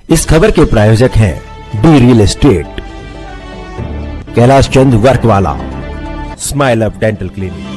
इस खबर के प्रायोजक हैं D real estate, Kailash Chand work वाला, smile up dental clinic.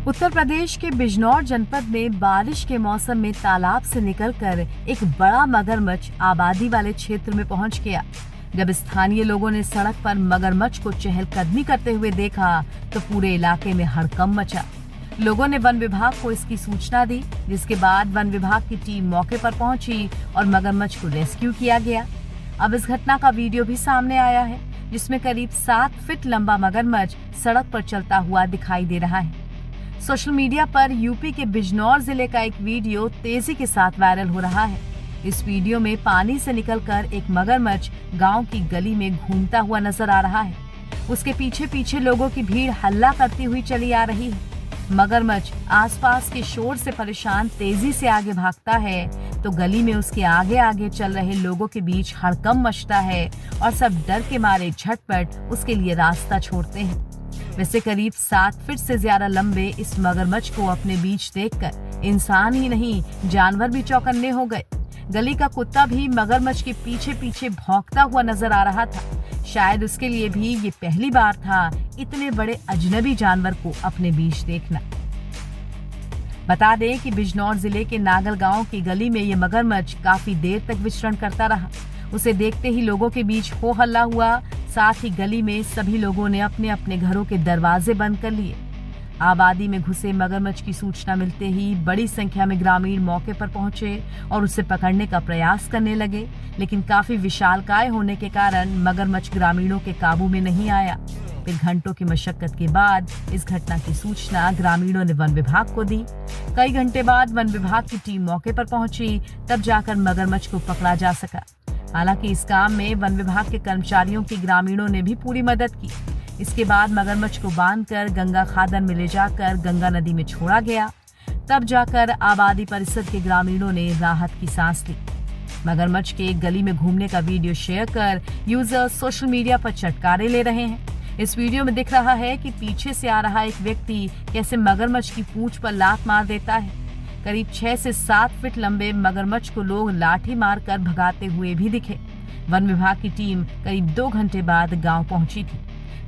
Uttar Pradesh के बिजनौर जनपद में बारिश के मौसम में तालाब से निकलकर एक बड़ा मगरमच्छ आबादी वाले क्षेत्र में पहुंच गया। जब स्थानीय लोगों ने सड़क पर मगरमच्छ को चहलकदमी करते हुए देखा तो पूरे इलाके में हड़कंप मचा। लोगों ने वन विभाग को इसकी सूचना दी, जिसके बाद वन विभाग की टीम मौके पर पहुंची और मगरमच्छ को रेस्क्यू किया गया। अब इस घटना का वीडियो भी सामने आया है, जिसमें करीब 7 फीट लंबा मगरमच्छ सड़क पर चलता हुआ दिखाई दे रहा है। सोशल मीडिया पर यूपी के बिजनौर जिले का एक वीडियो तेजी के साथ वायरल हो रहा है। इस वीडियो में पानी से निकलकर एक मगरमच्छ गांव की गली में घूमता हुआ नजर आ रहा है। उसके पीछे पीछे लोगों की भीड़ हल्ला करती हुई चली आ रही है। मगरमच्छ आसपास के शोर से परेशान तेजी से आगे भागता है तो गली में उसके आगे आगे चल रहे लोगों के बीच हड़कंप मचता है और सब डर के मारे झटपट उसके लिए रास्ता छोड़ते हैं। वैसे करीब 7 फीट से ज्यादा लंबे इस मगरमच्छ को अपने बीच देखकर इंसान ही नहीं जानवर भी चौकन्ने हो गए। गली का कुत्ता भी मगरमच्छ के पीछे पीछे भौंकता हुआ नजर आ रहा था। शायद उसके लिए भी ये पहली बार था इतने बड़े अजनबी जानवर को अपने बीच देखना। बता दें कि बिजनौर जिले के नागल गांव की गली में ये मगरमच्छ काफी देर तक विचरण करता रहा। उसे देखते ही लोगों के बीच हो हल्ला हुआ। साथ ही गली में सभी लोगों ने अपने अपने घरों के दरवाजे बंद कर लिए। आबादी में घुसे मगरमच्छ की सूचना मिलते ही बड़ी संख्या में ग्रामीण मौके पर पहुंचे और उसे पकड़ने का प्रयास करने लगे, लेकिन काफी विशालकाय होने के कारण मगरमच्छ ग्रामीणों के काबू में नहीं आया। फिर घंटों की मशक्कत के बाद इस घटना की सूचना ग्रामीणों ने वन विभाग को दी। कई घंटे बाद वन विभाग की टीम मौके पर पहुंची, तब जाकर मगरमच्छ को पकड़ा जा सका। हालांकि इस काम में वन विभाग के कर्मचारियों की ग्रामीणों ने भी पूरी मदद की। इसके बाद मगरमच्छ को बांधकर गंगा खादन में ले जाकर गंगा नदी में छोड़ा गया। तब जाकर आबादी परिसर के ग्रामीणों ने राहत की सांस ली। मगरमच्छ के गली में घूमने का वीडियो शेयर कर यूजर्स सोशल मीडिया पर चटकारे ले रहे हैं। इस वीडियो में दिख रहा है कि पीछे से आ रहा एक व्यक्ति कैसे मगरमच्छ की पूंछ पर लात मार देता है। करीब 6 से 7 फीट लंबे मगरमच्छ को लोग लाठी मारकर भगाते हुए भी दिखे। वन विभाग की टीम करीब 2 घंटे बाद गांव पहुंची थी।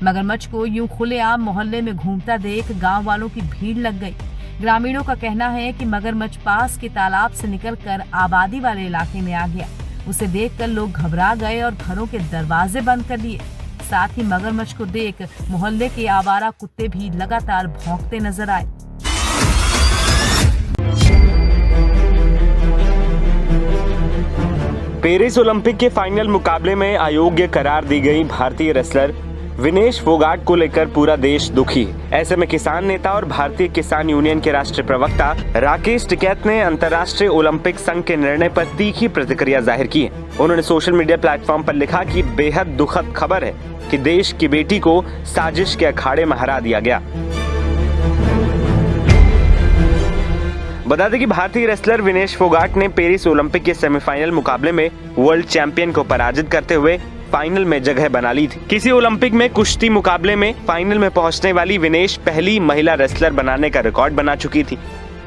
मगरमच्छ को यूं खुलेआम मोहल्ले में घूमता देख गांव वालों की भीड़ लग गई। ग्रामीणों का कहना है कि मगरमच्छ पास के तालाब से निकलकर आबादी वाले इलाके में आ गया। उसे देखकर लोग घबरा गए और घरों के दरवाजे बंद कर लिए। साथ ही मगरमच्छ को देख मोहल्ले के आवारा कुत्ते भी लगातार भौंकते नजर आए। पेरिस ओलंपिक के फाइनल मुकाबले में अयोग्य करार दी गई भारतीय रेसलर विनेश फोगाट को लेकर पूरा देश दुखी है। ऐसे में किसान नेता और भारतीय किसान यूनियन के राष्ट्रीय प्रवक्ता राकेश टिकैत ने अंतर्राष्ट्रीय ओलंपिक संघ के निर्णय पर तीखी प्रतिक्रिया जाहिर की है। उन्होंने सोशल मीडिया प्लेटफॉर्म पर लिखा कि बेहद दुखद खबर है कि देश की बेटी को साजिश के अखाड़े में हरा दिया गया। बता दें कि भारतीय रेसलर विनेश फोगाट ने पेरिस ओलंपिक के सेमीफाइनल मुकाबले में वर्ल्ड चैंपियन को पराजित करते हुए फाइनल में जगह बना ली थी। किसी ओलंपिक में कुश्ती मुकाबले में फाइनल में पहुंचने वाली विनेश पहली महिला रेसलर बनाने का रिकॉर्ड बना चुकी थी।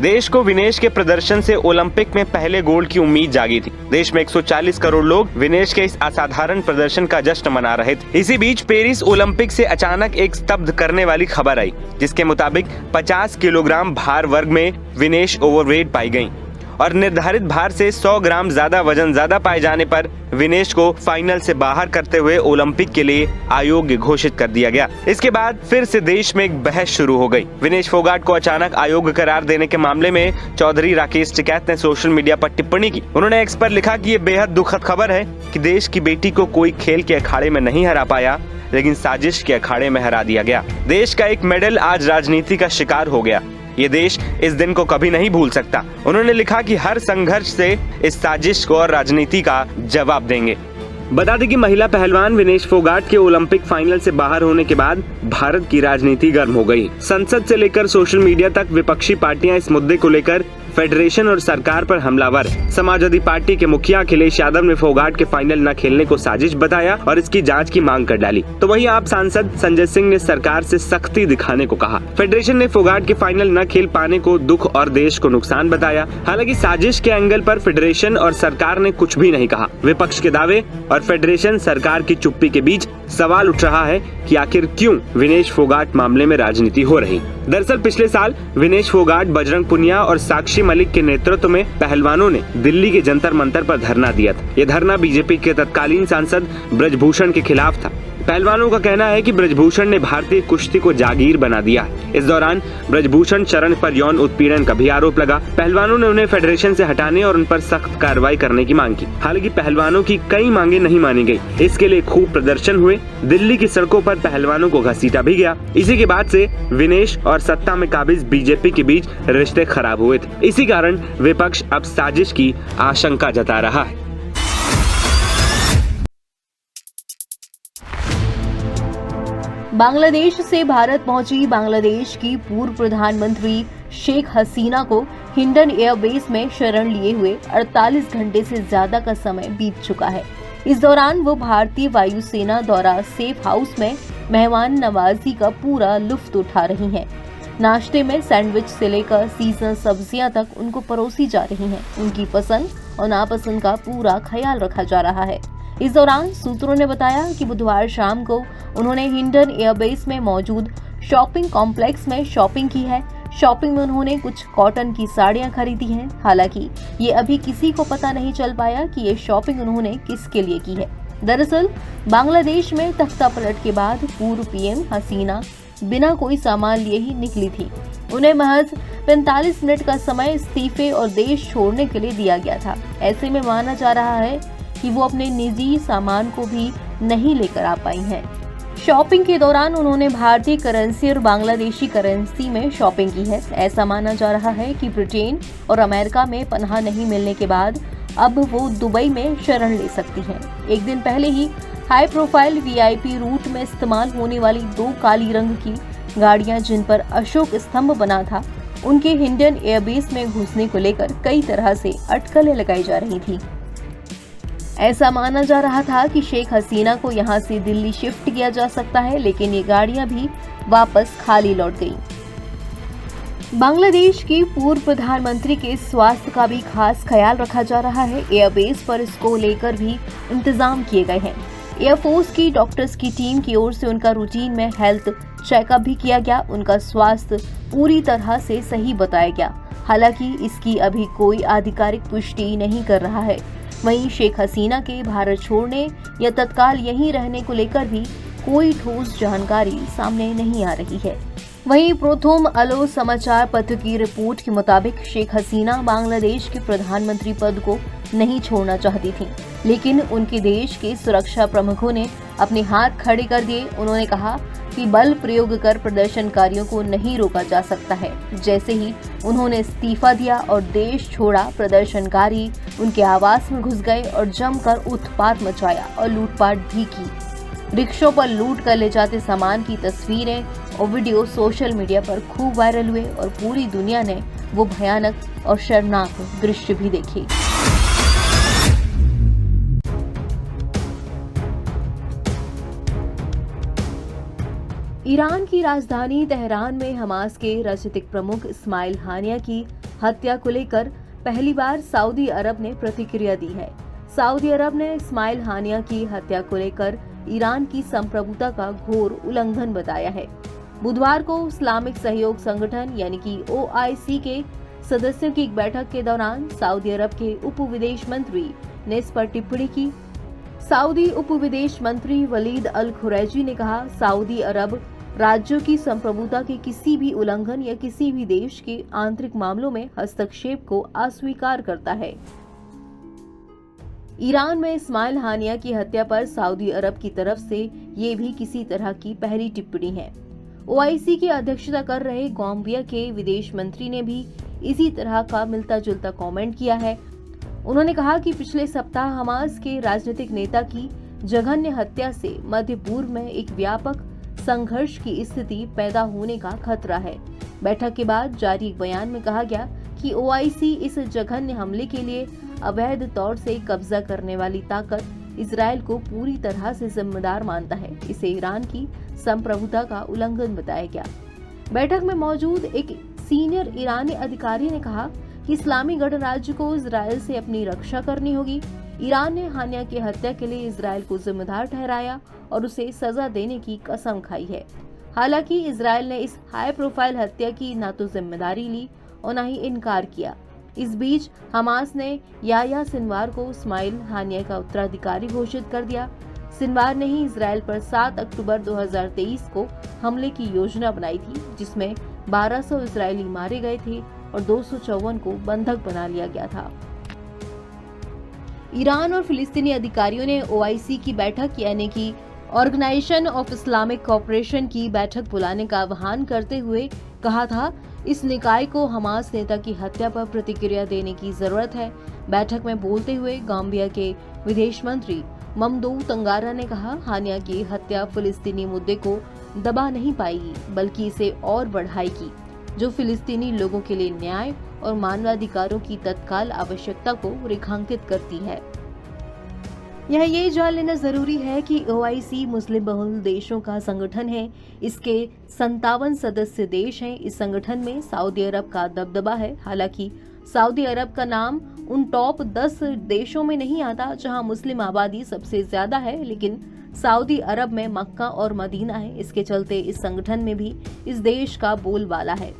देश को विनेश के प्रदर्शन से ओलंपिक में पहले गोल्ड की उम्मीद जागी थी। देश में 140 करोड़ लोग विनेश के इस असाधारण प्रदर्शन का जश्न मना रहे थे। इसी बीच पेरिस ओलंपिक से अचानक एक स्तब्ध करने वाली खबर आई, जिसके मुताबिक 50 किलोग्राम भार वर्ग में विनेश ओवरवेट पाई गयी और निर्धारित भार से 100 ग्राम वजन पाए जाने पर विनेश को फाइनल से बाहर करते हुए ओलंपिक के लिए अयोग्य घोषित कर दिया गया। इसके बाद फिर से देश में एक बहस शुरू हो गई। विनेश फोगाट को अचानक अयोग्य करार देने के मामले में चौधरी राकेश टिकैत ने सोशल मीडिया पर टिप्पणी की। उन्होंने एक्स पर लिखा कि ये बेहद दुखद खबर है कि देश की बेटी को कोई खेल के अखाड़े में नहीं हरा पाया, लेकिन साजिश के अखाड़े में हरा दिया गया। देश का एक मेडल आज राजनीति का शिकार हो गया। ये देश इस दिन को कभी नहीं भूल सकता। उन्होंने लिखा कि हर संघर्ष से इस साजिश को और राजनीति का जवाब देंगे। बता दें कि महिला पहलवान विनेश फोगाट के ओलंपिक फाइनल से बाहर होने के बाद भारत की राजनीति गर्म हो गई। संसद से लेकर सोशल मीडिया तक विपक्षी पार्टियां इस मुद्दे को लेकर फेडरेशन और सरकार पर हमलावर। समाजवादी पार्टी के मुखिया अखिलेश यादव ने फोगाट के फाइनल न खेलने को साजिश बताया और इसकी जांच की मांग कर डाली। तो वहीं आप सांसद संजय सिंह ने सरकार से सख्ती दिखाने को कहा। फेडरेशन ने फोगाट के फाइनल न खेल पाने को दुख और देश को नुकसान बताया। हालांकि साजिश के एंगल पर फेडरेशन और सरकार ने कुछ भी नहीं कहा। विपक्ष के दावे और फेडरेशन सरकार की चुप्पी के बीच सवाल उठ रहा है कि आखिर क्यों विनेश फोगाट मामले में राजनीति हो रही। दरअसल पिछले साल विनेश फोगाट, बजरंग पुनिया और साक्षी मलिक के नेतृत्व में पहलवानों ने दिल्ली के जंतर मंतर पर धरना दिया था। ये धरना बीजेपी के तत्कालीन सांसद ब्रजभूषण के खिलाफ था। पहलवानों का कहना है कि ब्रजभूषण ने भारतीय कुश्ती को जागीर बना दिया। इस दौरान ब्रजभूषण चरण पर यौन उत्पीड़न का भी आरोप लगा। पहलवानों ने उन्हें फेडरेशन से हटाने और उन पर सख्त कार्रवाई करने की मांग की। हालांकि पहलवानों की कई मांगे नहीं मानी गई। इसके लिए खूब प्रदर्शन हुए। दिल्ली की सड़कों पर पहलवानों को घसीटा भी गया। इसी के बाद से विनेश और सत्ता में काबिज बीजेपी के बीच रिश्ते खराब हुए थे। इसी कारण विपक्ष अब साजिश की आशंका जता रहा है। बांग्लादेश से भारत पहुंची बांग्लादेश की पूर्व प्रधानमंत्री शेख हसीना को हिंडन एयरबेस में शरण लिए हुए 48 घंटे से ज्यादा का समय बीत चुका है। इस दौरान वो भारतीय वायुसेना द्वारा सेफ हाउस में मेहमान नवाजी का पूरा लुत्फ उठा रही हैं। नाश्ते में सैंडविच से लेकर सीजनल सब्जियां तक उनको परोसी जा रही हैं। उनकी पसंद और नापसंद का पूरा ख्याल रखा जा रहा है। इस दौरान सूत्रों ने बताया कि बुधवार शाम को उन्होंने हिंडन एयरबेस में मौजूद शॉपिंग कॉम्प्लेक्स में शॉपिंग की है। शॉपिंग में उन्होंने कुछ कॉटन की साड़ियां खरीदी हैं। हालांकि ये अभी किसी को पता नहीं चल पाया कि ये शॉपिंग उन्होंने किसके लिए की है। दरअसल बांग्लादेश में तख्ता पलट के बाद पूर्व पीएम हसीना बिना कोई सामान लिए ही निकली थी। उन्हें महज 45 मिनट का समय इस्तीफे और देश छोड़ने के लिए दिया गया था। ऐसे में माना जा रहा है कि वो अपने निजी सामान को भी नहीं लेकर आ पाई हैं। शॉपिंग के दौरान उन्होंने भारतीय करेंसी और बांग्लादेशी करेंसी में शॉपिंग की है। ऐसा माना जा रहा है कि ब्रिटेन और अमेरिका में पनाह नहीं मिलने के बाद अब वो दुबई में शरण ले सकती हैं। एक दिन पहले ही हाई प्रोफाइल वीआईपी रूट में इस्तेमाल होने वाली 2 काली रंग की गाड़ियां जिन पर अशोक स्तंभ बना था, उनके हिंडन एयरबेस में घुसने को लेकर कई तरह से अटकलें लगाई जा रही थी। ऐसा माना जा रहा था कि शेख हसीना को यहां से दिल्ली शिफ्ट किया जा सकता है, लेकिन ये गाड़ियां भी वापस खाली लौट गईं। बांग्लादेश की पूर्व प्रधानमंत्री के स्वास्थ्य का भी खास ख्याल रखा जा रहा है। एयरबेस पर इसको लेकर भी इंतजाम किए गए हैं। एयरफोर्स की डॉक्टर्स की टीम की ओर से उनका रूटीन में हेल्थ चेकअप भी किया गया। उनका स्वास्थ्य पूरी तरह से सही बताया गया। हालांकि इसकी अभी कोई आधिकारिक पुष्टि नहीं कर रहा है। वहीं शेख हसीना के भारत छोड़ने या तत्काल यहीं रहने को लेकर भी कोई ठोस जानकारी सामने नहीं आ रही है। वहीं प्रथम अलो समाचार पत्र की रिपोर्ट के मुताबिक शेख हसीना बांग्लादेश के प्रधानमंत्री पद को नहीं छोड़ना चाहती थी, लेकिन उनके देश के सुरक्षा प्रमुखों ने अपने हाथ खड़े कर दिए। उन्होंने कहा कि बल प्रयोग कर प्रदर्शनकारियों को नहीं रोका जा सकता है। जैसे ही उन्होंने इस्तीफा दिया और देश छोड़ा, प्रदर्शनकारी उनके आवास में घुस गए और जमकर उत्पात मचाया और लूटपाट भी की। रिक्शों पर लूट कर ले जाते सामान की तस्वीरें और वीडियो सोशल मीडिया पर खूब वायरल हुए और पूरी दुनिया ने वो भयानक और शर्मनाक दृश्य भी देखे। ईरान की राजधानी तेहरान में हमास के राजनीतिक प्रमुख इस्माइल हानिया की हत्या को लेकर पहली बार सऊदी अरब ने प्रतिक्रिया दी है। सऊदी अरब ने इस्माइल हानिया की हत्या को लेकर ईरान की संप्रभुता का घोर उल्लंघन बताया है। बुधवार को इस्लामिक सहयोग संगठन यानी कि OIC के सदस्यों की एक बैठक के दौरान सऊदी अरब के उप विदेश मंत्री ने इस पर टिप्पणी की। सऊदी उप विदेश मंत्री वलीद अल खुरैजी ने कहा, सऊदी अरब राज्यों की संप्रभुता के किसी भी उल्लंघन या किसी भी देश के आंतरिक मामलों में हस्तक्षेप को अस्वीकार करता है। ईरान में इस्माइल हानिया की हत्या पर सऊदी अरब की तरफ से ये भी किसी तरह की पहली टिप्पणी है। OIC की अध्यक्षता कर रहे गाम्बिया के विदेश मंत्री ने भी इसी तरह का मिलता जुलता कमेंट किया है। उन्होंने कहा कि पिछले सप्ताह हमास के राजनीतिक नेता की जघन्य हत्या से मध्य पूर्व में एक व्यापक संघर्ष की स्थिति पैदा होने का खतरा है। बैठक के बाद जारी एक बयान में कहा गया कि ओआईसी इस जघन्य हमले के लिए अवैध तौर से कब्जा करने वाली ताकत इजराइल को पूरी तरह से जिम्मेदार मानता है। इसे ईरान की संप्रभुता का उल्लंघन बताया गया। बैठक में मौजूद एक सीनियर ईरानी अधिकारी ने कहा कि इस्लामी गणराज्य को इजराइल से अपनी रक्षा करनी होगी। ईरान ने हानिया की हत्या के लिए इजराइल को जिम्मेदार ठहराया और उसे सजा देने की कसम खाई है। हालांकि इजराइल ने इस हाई प्रोफाइल हत्या की न तो जिम्मेदारी ली और न ही इनकार किया। इस बीच हमास ने याह्या सिनवार को इस्माइल हानिया का उत्तराधिकारी घोषित कर दिया। सिनवार ने ही इजराइल पर 7 अक्टूबर 2023 को हमले की योजना बनाई थी, जिसमें 1200 इजरायली मारे गए थे और 254 को बंधक बना लिया गया था। ईरान और फिलिस्तीनी अधिकारियों ने ओआईसी की बैठक यानी कि ऑर्गेनाइजेशन ऑफ इस्लामिक कोऑपरेशन की बैठक बुलाने का आह्वान करते हुए कहा था, इस निकाय को हमास नेता की हत्या पर प्रतिक्रिया देने की जरूरत है। बैठक में बोलते हुए गाम्बिया के विदेश मंत्री ममदू तंगारा ने कहा, हानिया की हत्या फिलिस्तीनी मुद्दे को दबा नहीं पाएगी बल्कि इसे और बढ़ाएगी, जो फिलिस्तीनी लोगों के लिए न्याय और मानवाधिकारों की तत्काल आवश्यकता को रेखांकित करती है। यह ये जान लेना जरूरी है कि ओआईसी मुस्लिम बहुल देशों का संगठन है। इसके 57 सदस्य देश हैं। इस संगठन में सऊदी अरब का दबदबा है। हालांकि सऊदी अरब का नाम उन टॉप 10 देशों में नहीं आता जहां मुस्लिम आबादी सबसे ज्यादा है, लेकिन सऊदी अरब में मक्का और मदीना है। इसके चलते इस संगठन में भी इस देश का बोलबाला है।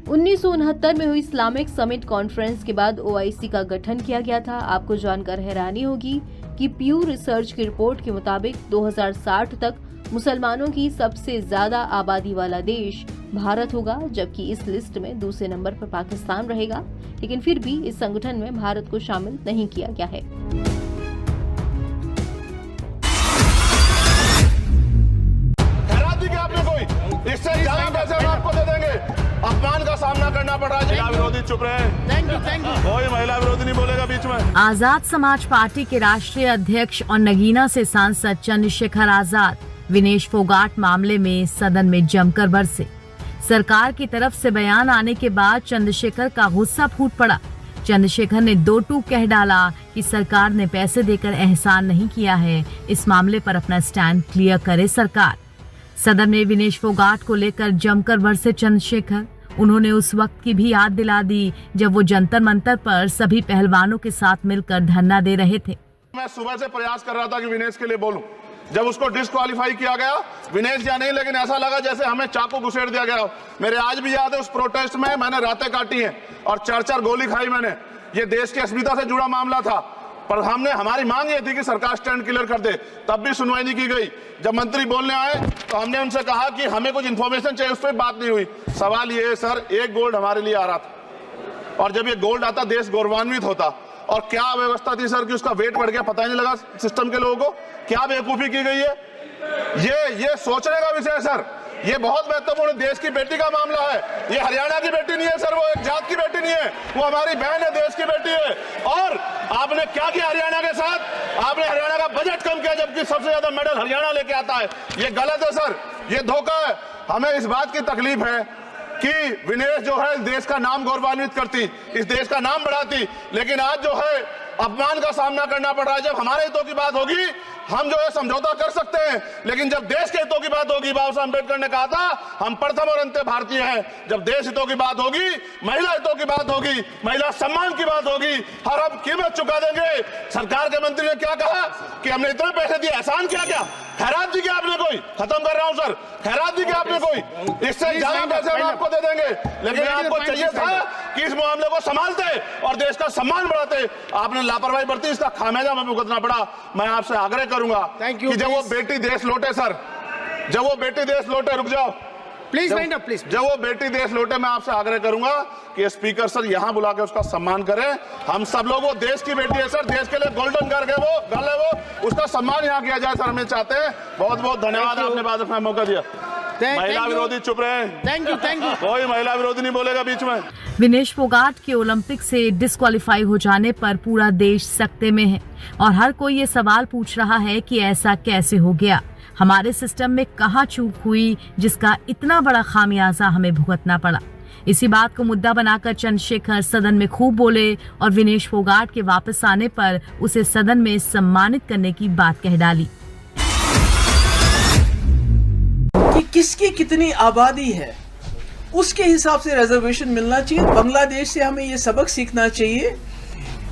1969 में हुई इस्लामिक समिट कॉन्फ्रेंस के बाद ओआईसी का गठन किया गया था। आपको जानकर हैरानी होगी कि प्यू रिसर्च की रिपोर्ट के मुताबिक 2060 तक मुसलमानों की सबसे ज्यादा आबादी वाला देश भारत होगा, जबकि इस लिस्ट में दूसरे नंबर पर पाकिस्तान रहेगा। लेकिन फिर भी इस संगठन में भारत को शामिल नहीं किया गया है। इससे ज्यादा पैसे हम आपको दे देंगे। अपमान का सामना करना पड़ रहा है। महिला विरोधी चुप रहे। Thank you. कोई महिला विरोधी नहीं बोलेगा बीच में। आजाद समाज पार्टी के राष्ट्रीय अध्यक्ष और नगीना से सांसद चंद्रशेखर आजाद विनेश फोगाट मामले में सदन में जमकर बरसे। सरकार की तरफ से बयान आने के बाद चंद्रशेखर का गुस्सा फूट पड़ा। चंद्रशेखर ने 2 टूक कह डाला कि सरकार ने पैसे देकर एहसान नहीं किया है। इस मामले पर अपना स्टैंड क्लियर करे सरकार। सदन में विनेश फोगाट को लेकर जमकर बरसे चंद्रशेखर। उन्होंने उस वक्त की भी याद दिला दी जब वो जंतर मंतर पर सभी पहलवानों के साथ मिलकर धरना दे रहे थे। मैं सुबह से प्रयास कर रहा था कि विनेश के लिए बोलूं। जब उसको डिस्क्वालीफाई किया गया, विनेश या नहीं, लेकिन ऐसा लगा जैसे हमें चाकू घुसेड़ दिया गया। मेरे आज भी याद है उस प्रोटेस्ट में मैंने रातें काटी हैं और 4-4 गोली खाई मैंने। ये देश की अस्मिता से जुड़ा मामला था, पर हमारी मांग ये थी कि सरकार स्टैंड क्लियर कर दे। तब भी सुनवाई नहीं की गई। जब मंत्री बोलने आए तो हमने उनसे कहा कि हमें कुछ इन्फॉर्मेशन चाहिए, उस पर बात नहीं हुई। सवाल ये है सर, 1 गोल्ड हमारे लिए आ रहा था और जब ये गोल्ड आता देश गौरवान्वित होता। और क्या व्यवस्था थी सर कि उसका वेट बढ़ गया, पता ही नहीं लगा सिस्टम के लोगों को। क्या बेवकूफी की गई है, ये सोचने का विषय है सर। ये बहुत महत्वपूर्ण देश की बेटी का मामला है। ये हरियाणा की बेटी नहीं है सर, वो एक जात की बेटी नहीं है, वो हमारी बहन है, देश की बेटी है। और आपने क्या किया हरियाणा के साथ? आपने हरियाणा का बजट कम किया, जबकि सबसे ज्यादा मेडल हरियाणा लेके आता है। ये गलत है सर, ये धोखा है। हमें इस बात की तकलीफ है कि विनेश जो है देश का नाम गौरवान्वित करती, इस देश का नाम बढ़ाती, लेकिन आज जो है अपमान का सामना करना पड़ रहा है। जब हमारे हितों की बात होगी हम जो है समझौता कर सकते हैं, लेकिन जब देश के हितों की बात होगी, बाबा साहब अम्बेडकर ने कहा था हम प्रथम और अंत्य भारतीय हैं। जब देश हितों की बात होगी, महिला हितों की बात होगी, महिला सम्मान की बात होगी, हर हम कीमत चुका देंगे। सरकार के मंत्री ने क्या कहा कि हमने इतने पैसे दिए, एहसान किया क्या? खैरात दी क्या आपने कोई? खत्म कर रहा हूं सर, खैरात दी क्या आपने कोई? इससे ज्यादा पैसे हम आपको दे देंगे, लेकिन आपको चाहिए था कि इस मामले को संभालते और देश का सम्मान बढ़ाते। आपने लापरवाही बरती, इसका खामियाजा हमें भुगतना पड़ा। मैं आपसे आग्रह करूंगा कि जब वो बेटी देश लौटे सर, जब वो बेटी देश लौटे, रुक जाओ प्लीज, जब वो बेटी देश लौटे, मैं आपसे आग्रह करूंगा कि स्पीकर सर यहां बुला के उसका सम्मान करें। हम सब लोग, वो देश की बेटी है सर, देश के लिए गोल्डन गर्ल है वो, गर्ल है वो, उसका सम्मान यहां किया जाए सर, हमें चाहते हैं। बहुत बहुत धन्यवाद, आपने बाद में मौका दिया। महिला विरोधी चुप रहे। थैंक यू कोई महिला विरोधी नहीं बोलेगा बीच में। विनेश फोगाट के ओलंपिक से डिस्क्वालीफाई हो जाने पर पूरा देश सकते में है और हर कोई ये सवाल पूछ रहा है कि ऐसा कैसे हो गया, हमारे सिस्टम में कहाँ चूक हुई जिसका इतना बड़ा खामियाजा हमें भुगतना पड़ा। इसी बात को मुद्दा बनाकर चंद्रशेखर सदन में खूब बोले और विनेश फोगाट के वापस आने पर उसे सदन में सम्मानित करने की बात कह डाली। कि किसकी कितनी आबादी है उसके हिसाब से रिजर्वेशन मिलना चाहिए। बांग्लादेश से हमें ये सबक सीखना चाहिए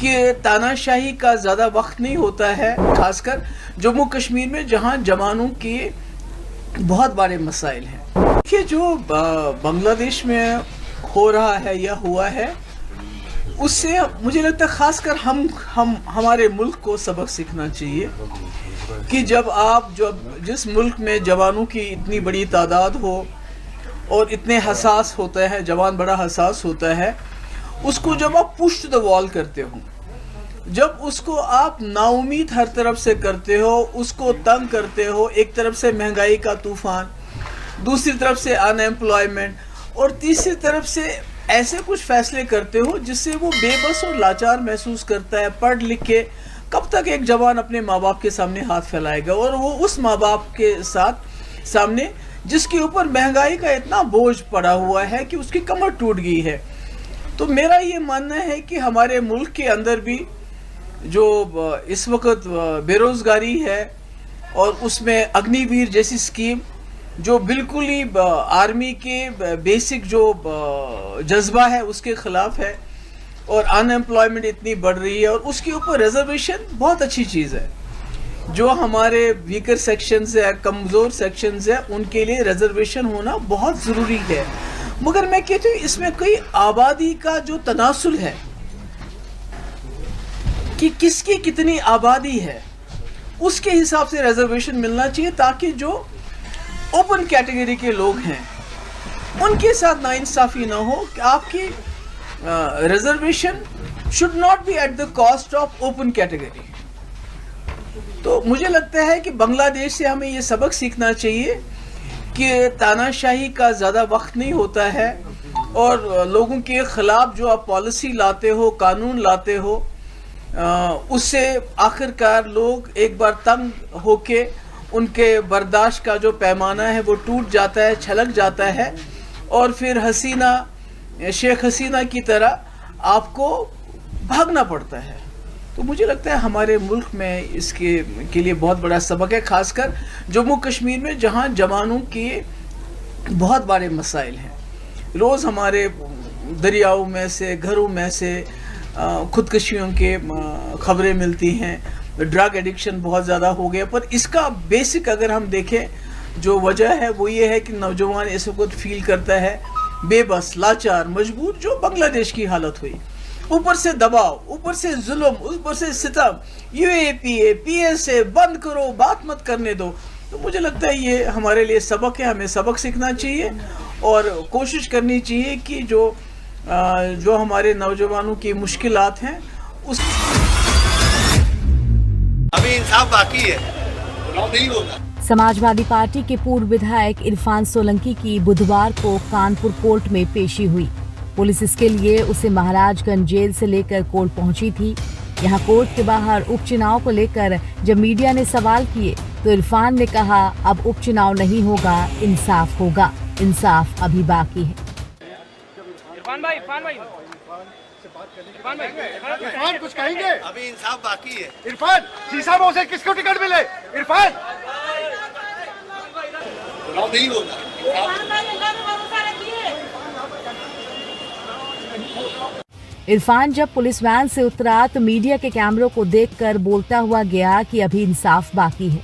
कि तानाशाही का ज़्यादा वक्त नहीं होता है, खासकर जम्मू कश्मीर में जहां जवानों के बहुत बड़े मसाइल हैं। देखिए जो बांग्लादेश में हो रहा है या हुआ है उससे मुझे लगता है खासकर हमारे मुल्क को सबक सीखना चाहिए कि जब जिस मुल्क में जवानों की इतनी बड़ी तादाद हो और इतने हसास होता है, जवान बड़ा हसास होता है, उसको जब आप पुश टू द वॉल करते हो, जब उसको आप नाउमीद हर तरफ से करते हो, उसको तंग करते हो, एक तरफ से महंगाई का तूफान, दूसरी तरफ से अनएम्प्लॉयमेंट और तीसरी तरफ से ऐसे कुछ फैसले करते हो जिससे वो बेबस और लाचार महसूस करता है। पढ़ लिख के कब तक एक जवान अपने माँ बाप के सामने हाथ फैलाएगा, और वो उस माँ बाप के सामने जिसके ऊपर महंगाई का इतना बोझ पड़ा हुआ है कि उसकी कमर टूट गई है। तो मेरा ये मानना है कि हमारे मुल्क के अंदर भी जो इस वक्त बेरोजगारी है और उसमें अग्निवीर जैसी स्कीम जो बिल्कुल ही आर्मी के बेसिक जो जज्बा है उसके खिलाफ है, और अनएम्प्लॉयमेंट इतनी बढ़ रही है, और उसके ऊपर रिजर्वेशन बहुत अच्छी चीज़ है। जो हमारे वीकर सेक्शंस है, कमज़ोर सेक्शंस है, उनके लिए रिजर्वेशन होना बहुत ज़रूरी है। मगर मैं कहती हूँ इसमें कोई आबादी का जो तनासुल है कि किसकी कितनी आबादी है उसके हिसाब से रिजर्वेशन मिलना चाहिए, ताकि जो ओपन कैटेगरी के लोग हैं उनके साथ नाइंसाफी ना हो। कि आपकी reservation should not be at the cost of open category. तो मुझे लगता है कि बांग्लादेश से हमें ये सबक सीखना चाहिए कि तानाशाही का ज़्यादा वक्त नहीं होता है, और लोगों के ख़िलाफ़ जो आप पॉलिसी लाते हो, कानून लाते हो, उससे आखिरकार लोग एक बार तंग होके उनके बर्दाश्त का जो पैमाना है वो टूट जाता है, छलक जाता है, और फिर शेख हसीना की तरह आपको भागना पड़ता है। तो मुझे लगता है हमारे मुल्क में इसके लिए बहुत बड़ा सबक है, खासकर जम्मू कश्मीर में जहां जवानों के बहुत बड़े मसाइल हैं। रोज़ हमारे दरियाओं में से, घरों में से खुदकशियों के खबरें मिलती हैं। ड्रग एडिक्शन बहुत ज़्यादा हो गया, पर इसका बेसिक अगर हम देखें जो वजह है वो ये है कि नौजवान इस वक्त फील करता है बेबस, लाचार, मजबूर, जो बांग्लादेश की हालत हुई। ऊपर से दबाव, ऊपर से जुल्म, ऊपर से सितम, यूएपीए, पीएसए बंद करो, बात मत करने दो। तो मुझे लगता है ये हमारे लिए सबक है, हमें सबक सीखना चाहिए और कोशिश करनी चाहिए कि जो हमारे नौजवानों की मुश्किलात हैं उस अभी इंसाफ बाकी है, नहीं होगा। समाजवादी पार्टी के पूर्व विधायक इरफान सोलंकी की बुधवार को कानपुर कोर्ट में पेशी हुई। पुलिस इसके लिए उसे महाराजगंज जेल से लेकर कोर्ट पहुंची थी। यहां कोर्ट के बाहर उपचुनाव को लेकर जब मीडिया ने सवाल किए तो इरफान ने कहा, अब उपचुनाव नहीं होगा, इंसाफ होगा, इंसाफ अभी बाकी है। इरफान कुछ कहेंगे? अभी इंसाफ बाकी है। इरफान शीशा में उसे किसको टिकट मिले? इरफान नहीं होगा। इरफान जब पुलिस वैन से उतरा तो मीडिया के कैमरों को देखकर बोलता हुआ गया कि अभी इंसाफ बाकी है।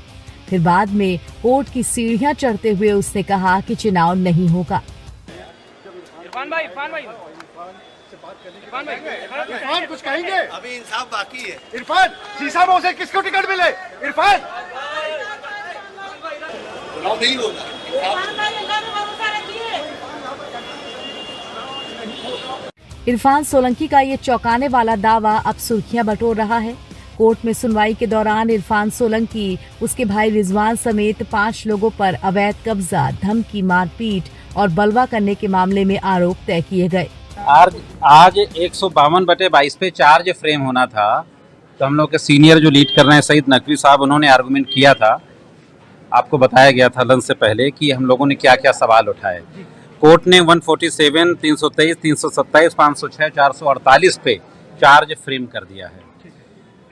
फिर बाद में कोर्ट की सीढ़ियां चढ़ते हुए उसने कहा कि चुनाव नहीं होगा। इरफान कुछ कहेंगे? अभी इंसाफ बाकी है। इरफान शीशा में उसे किसको टिकट मिले? इरफान नहीं होगा। इरफान सोलंकी का ये चौंकाने वाला दावा अब सुर्खियां बटोर रहा है। कोर्ट में सुनवाई के दौरान इरफान सोलंकी, उसके भाई रिजवान समेत 5 लोगों पर अवैध कब्जा, धमकी, मारपीट और बलवा करने के मामले में आरोप तय किए गए। आज 152/22 पे चार्ज फ्रेम होना था, तो हम लोग के सीनियर जो लीड कर रहे हैं सईद नकवी साहब, उन्होंने आर्गुमेंट किया था। आपको बताया गया था लंच से पहले कि हम लोगों ने क्या क्या सवाल उठाए। कोर्ट ने 147, 323, 327, 506, 448 पे चार्ज फ्रेम कर दिया है।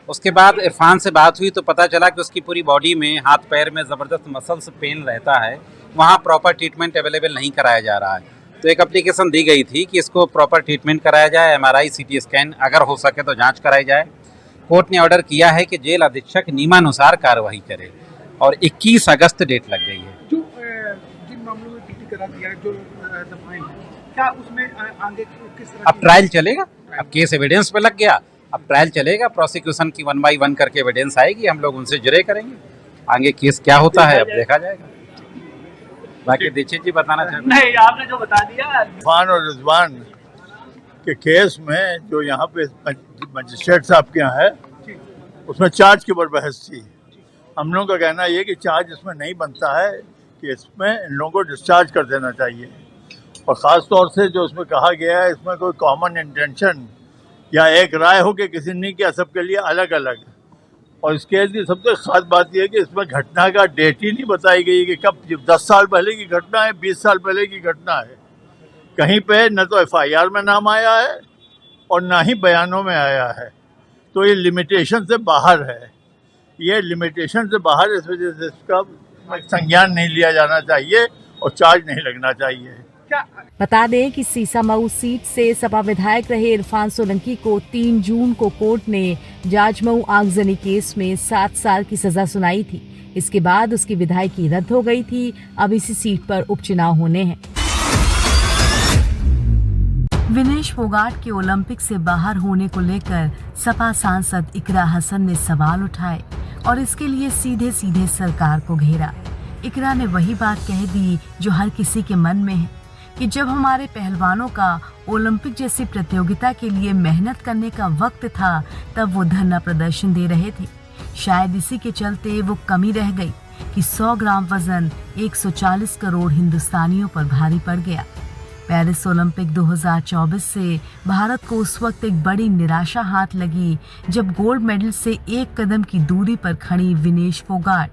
उसके बाद इरफान से बात हुई तो पता चला कि उसकी पूरी बॉडी में, हाथ पैर में ज़बरदस्त मसल्स पेन रहता है, वहाँ प्रॉपर ट्रीटमेंट अवेलेबल नहीं कराया जा रहा है। तो एक एप्लीकेशन दी गई थी कि इसको प्रॉपर ट्रीटमेंट कराया जाए, MRI, CT स्कैन, अगर हो सके तो जांच कराई जाए। कोर्ट ने ऑर्डर किया है कि जेल अधीक्षक नियमानुसार कार्रवाई करे और 21 अगस्त डेट लग गई है। जो जिन मामलों में PT करा दिया, जो दफाएं हैं, क्या उसमें आगे किस तरह अब ट्रायल चलेगा। अब केस एविडेंस पे लग गया, अब ट्रायल चलेगा। प्रोसिक्यूशन की 1 by 1 करके एविडेंस आएगी, हम लोग उनसे जुरे करेंगे। आगे केस क्या होता है अब देखा जाएगा। बाकी दीक्षित जी बताना चाहते हैं। नहीं, आपने जो बता दिया। इरफान और रिजवान के केस में जो यहाँ पे मजिस्ट्रेट साहब के यहाँ है, उसमें चार्ज के ऊपर बहस थी। हम लोगों का कहना ये कि चार्ज इसमें नहीं बनता है, कि इसमें इन लोगों को डिस्चार्ज कर देना चाहिए। और ख़ास तौर से जो उसमें कहा गया है, इसमें कोई कॉमन इंटेंशन या एक राय हो कि किसी ने किया, सबके लिए अलग अलग। और इस केस की सबसे ख़ास बात यह है कि इसमें घटना का डेट ही नहीं बताई गई कि कब, 10 साल पहले की घटना है, 20 साल पहले की घटना है। कहीं पे न तो FIR में नाम आया है और ना ही बयानों में आया है। तो ये लिमिटेशन से बाहर है, ये लिमिटेशन से बाहर, इस वजह से इसका संज्ञान नहीं लिया जाना चाहिए और चार्ज नहीं लगना चाहिए। बता दें कि सीसामऊ सीट से सपा विधायक रहे इरफान सोलंकी को 3 जून को कोर्ट ने जाजमऊ आगजनी केस में 7 साल की सजा सुनाई थी। इसके बाद उसकी विधायकी रद्द हो गई थी। अब इसी सीट पर उपचुनाव होने हैं। विनेश फोगाट के ओलंपिक से बाहर होने को लेकर सपा सांसद इकरा हसन ने सवाल उठाए और इसके लिए सीधे सीधे सरकार को घेरा। इकरा ने वही बात कह दी जो हर किसी के मन में है कि जब हमारे पहलवानों का ओलंपिक जैसी प्रतियोगिता के लिए मेहनत करने का वक्त था, तब वो धरना प्रदर्शन दे रहे थे। शायद इसी के चलते वो कमी रह गई कि 100 ग्राम वजन 140 करोड़ हिंदुस्तानियों पर भारी पड़ गया। पेरिस ओलंपिक 2024 से भारत को उस वक्त एक बड़ी निराशा हाथ लगी जब गोल्ड मेडल से 1 कदम की दूरी पर खड़ी विनेश फोगाट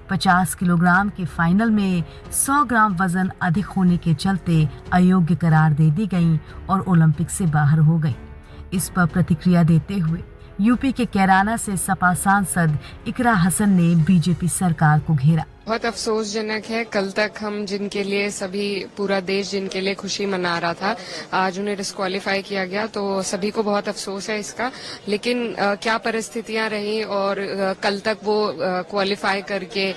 50 किलोग्राम के फाइनल में 100 ग्राम वजन अधिक होने के चलते अयोग्य करार दे दी गई और ओलंपिक से बाहर हो गई। इस पर प्रतिक्रिया देते हुए यूपी के कैराना से सपा सांसद इकरा हसन ने बीजेपी सरकार को घेरा। बहुत अफसोसजनक है। कल तक हम जिनके लिए, सभी पूरा देश जिनके लिए खुशी मना रहा था, आज उन्हें डिस्क्वालीफाई किया गया, तो सभी को बहुत अफसोस है इसका। लेकिन क्या परिस्थितियां रही और कल तक वो क्वालिफाई करके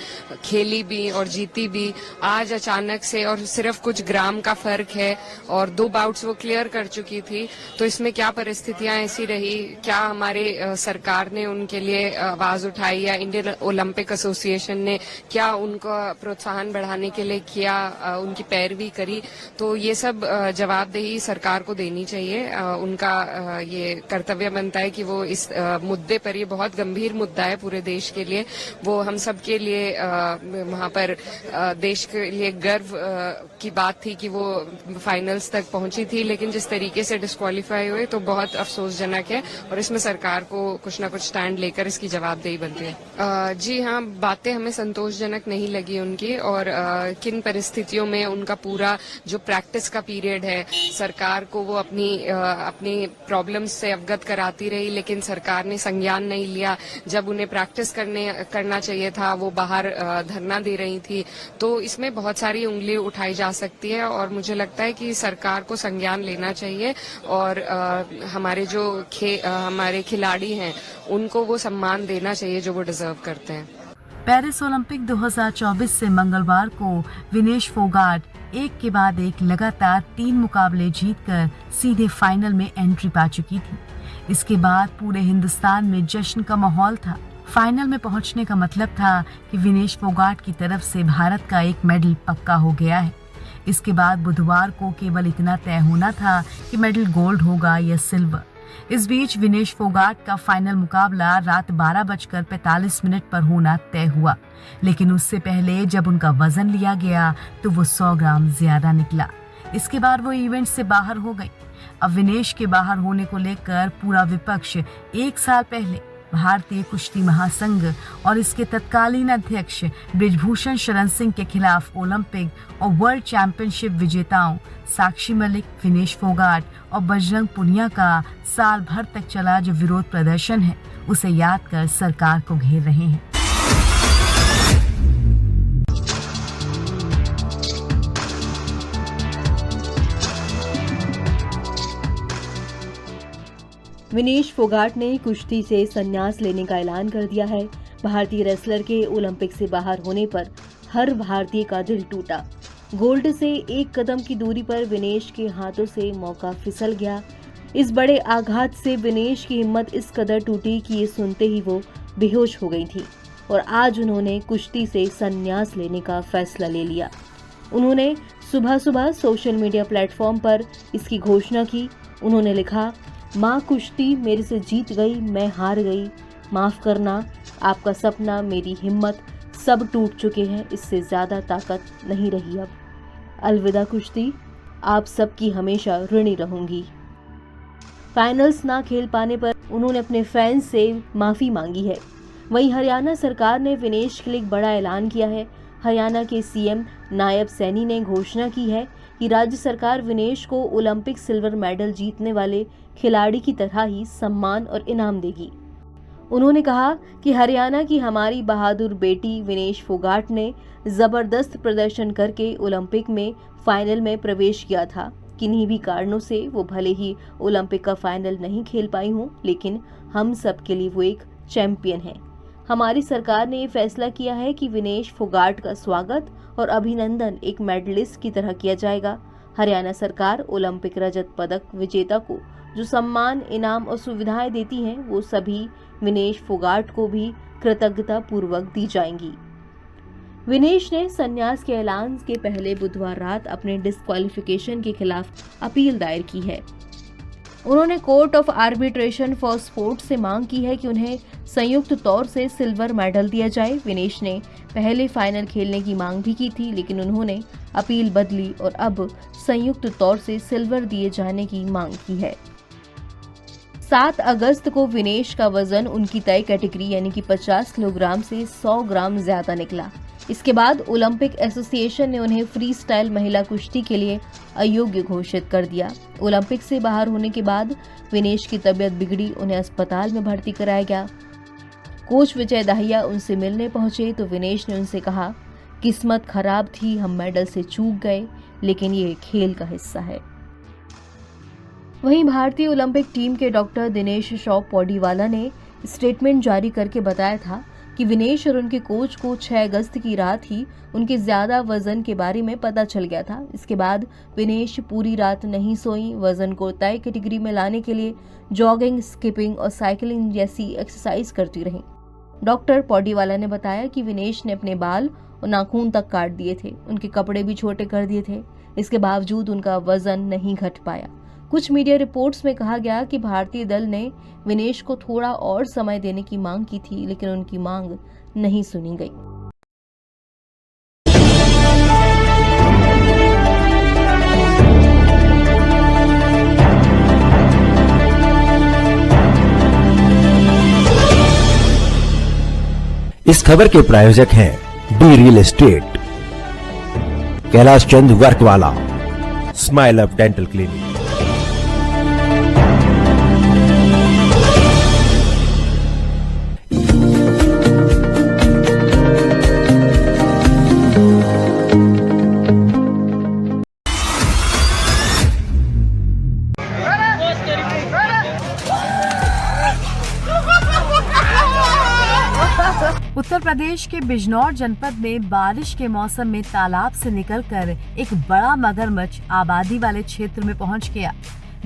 खेली भी और जीती भी। आज अचानक से, और सिर्फ कुछ ग्राम का फर्क है और 2 बाउट्स वो क्लियर कर चुकी थी, तो इसमें क्या परिस्थितियां ऐसी रही? क्या हमारे सरकार ने उनके लिए आवाज उठाई या इंडियन ओलंपिक एसोसिएशन ने क्या उनका प्रोत्साहन बढ़ाने के लिए किया, उनकी पैरवी करी? तो ये सब जवाबदेही सरकार को देनी चाहिए। उनका ये कर्तव्य बनता है कि वो इस मुद्दे पर, ये बहुत गंभीर मुद्दा है पूरे देश के लिए, वो हम सब के लिए वहाँ पर देश के लिए गर्व की बात थी कि वो फाइनल्स तक पहुंची थी। लेकिन जिस तरीके से डिस्क्वालीफाई हुए तो बहुत अफसोसजनक है और इसमें सरकार को कुछ ना कुछ स्टैंड लेकर इसकी जवाबदेही बनती है। जी हाँ, बातें हमें संतोषजनक नहीं लगी उनकी, और किन परिस्थितियों में उनका पूरा जो प्रैक्टिस का पीरियड है, सरकार को वो अपनी प्रॉब्लम्स से अवगत कराती रही, लेकिन सरकार ने संज्ञान नहीं लिया। जब उन्हें प्रैक्टिस करना चाहिए था, वो बाहर धरना दे रही थी। तो इसमें बहुत सारी उंगली उठाई जा सकती है और मुझे लगता है कि सरकार को संज्ञान लेना चाहिए और हमारे जो हमारे खिलाड़ी हैं उनको वो सम्मान देना चाहिए जो वो डिजर्व करते हैं। पेरिस ओलंपिक 2024 से मंगलवार को विनेश फोगाट एक के बाद एक लगातार 3 मुकाबले जीतकर सीधे फाइनल में एंट्री पा चुकी थी। इसके बाद पूरे हिंदुस्तान में जश्न का माहौल था। फाइनल में पहुंचने का मतलब था कि विनेश फोगाट की तरफ से भारत का एक मेडल पक्का हो गया है। इसके बाद बुधवार को केवल इतना तय होना था कि मेडल गोल्ड होगा या सिल्वर। इस बीच विनेश फोगाट का फाइनल मुकाबला रात 12:45 पर होना तय हुआ, लेकिन उससे पहले जब उनका वजन लिया गया तो वो 100 ग्राम ज्यादा निकला। इसके बाद वो इवेंट से बाहर हो गई। अब विनेश के बाहर होने को लेकर पूरा विपक्ष 1 साल पहले भारतीय कुश्ती महासंघ और इसके तत्कालीन अध्यक्ष बृजभूषण शरण सिंह के खिलाफ ओलंपिक और वर्ल्ड चैंपियनशिप विजेताओं साक्षी मलिक, विनेश फोगाट और बजरंग पुनिया का साल भर तक चला जो विरोध प्रदर्शन है, उसे याद कर सरकार को घेर रहे हैं। विनेश फोगाट ने कुश्ती से संन्यास लेने का ऐलान कर दिया है। भारतीय रेसलर के ओलंपिक से बाहर होने पर हर भारतीय का दिल टूटा। गोल्ड से 1 कदम की दूरी पर विनेश के हाथों से मौका फिसल गया। इस बड़े आघात से विनेश की हिम्मत इस कदर टूटी कि ये सुनते ही वो बेहोश हो गई थी और आज उन्होंने कुश्ती से संन्यास लेने का फैसला ले लिया। उन्होंने सुबह सुबह सोशल मीडिया प्लेटफॉर्म पर इसकी घोषणा की। उन्होंने लिखा, माँ कुश्ती मेरे से जीत गई, मैं हार गई, माफ़ करना, आपका सपना, मेरी हिम्मत सब टूट चुके हैं, इससे ज़्यादा ताकत नहीं रही अब। अलविदा कुश्ती, आप सबकी हमेशा ऋणी रहूंगी। फाइनल्स ना खेल पाने पर उन्होंने अपने फैंस से माफ़ी मांगी है। वहीं हरियाणा सरकार ने विनेश के लिए एक बड़ा ऐलान किया है। हरियाणा के सीएम नायब सैनी ने घोषणा की है कि राज्य सरकार विनेश को ओलंपिक सिल्वर मेडल जीतने वाले खिलाड़ी की तरह ही सम्मान और इनाम देगी। उन्होंने कहा कि हरियाणा की हमारी बहादुर बेटी विनेश फोगाट ने जबरदस्त प्रदर्शन करके ओलंपिक में फाइनल में प्रवेश किया था। किन्हीं भी कारणों से वो भले ही ओलंपिक का फाइनल नहीं खेल पाई हों, लेकिन हम सब के लिए वो एक चैंपियन है। हमारी सरकार ने ये फैसला किया है कि विनेश फोगाट का स्वागत और अभिनंदन एक मेडलिस्ट की तरह किया जाएगा। हरियाणा सरकार ओलंपिक रजत पदक विजेता को जो सम्मान, इनाम और सुविधाएं देती हैं, वो सभी विनेश फोगाट को भी कृतज्ञता पूर्वक दी जाएंगी। विनेश ने संन्यास के ऐलान के पहले बुधवार रात अपने डिस्क्वालिफिकेशन के खिलाफ अपील दायर की है। उन्होंने court of arbitration for sports से मांग की है कि उन्हें संयुक्त तौर से सिल्वर मेडल दिया जाए। विनेश ने पहले फाइनल खेलने की मांग भी की थी, लेकिन उन्होंने अपील बदली और अब संयुक्त तौर से सिल्वर दिए जाने की मांग की है। 7 अगस्त को विनेश का वजन उनकी तय कैटेगरी यानी कि 50 किलोग्राम से 100 ग्राम ज्यादा निकला। इसके बाद ओलंपिक एसोसिएशन ने उन्हें फ्री स्टाइल महिला कुश्ती के लिए अयोग्य घोषित कर दिया। ओलंपिक से बाहर होने के बाद विनेश की तबीयत बिगड़ी, उन्हें अस्पताल में भर्ती कराया गया। कोच विजय दाहिया उनसे मिलने पहुंचे तो विनेश ने उनसे कहा, किस्मत खराब थी, हम मेडल से चूक गए, लेकिन ये खेल का हिस्सा है। वहीं भारतीय ओलंपिक टीम के डॉक्टर दिनेश शॉप पौडीवाला ने स्टेटमेंट जारी करके बताया था कि विनेश और उनके कोच को 6 अगस्त की रात ही उनके ज्यादा वजन के बारे में पता चल गया था। इसके बाद विनेश पूरी रात नहीं सोई। वजन को तय कैटेगरी में लाने के लिए जॉगिंग, स्किपिंग और साइकिलिंग जैसी एक्सरसाइज करती रहीं। डॉक्टर पौडीवाला ने बताया कि विनेश ने अपने बाल और नाखून तक काट दिए थे, उनके कपड़े भी छोटे कर दिए थे। इसके बावजूद उनका वजन नहीं घट पाया। कुछ मीडिया रिपोर्ट्स में कहा गया कि भारतीय दल ने विनेश को थोड़ा और समय देने की मांग की थी, लेकिन उनकी मांग नहीं सुनी गई। इस खबर के प्रायोजक हैं D real estate, Kailash Chand वर्कवाला, smile up dental clinic. Uttar Pradesh के बिजनौर जनपद में बारिश के मौसम में तालाब से निकलकर एक बड़ा मगरमच्छ आबादी वाले क्षेत्र में पहुंच गया।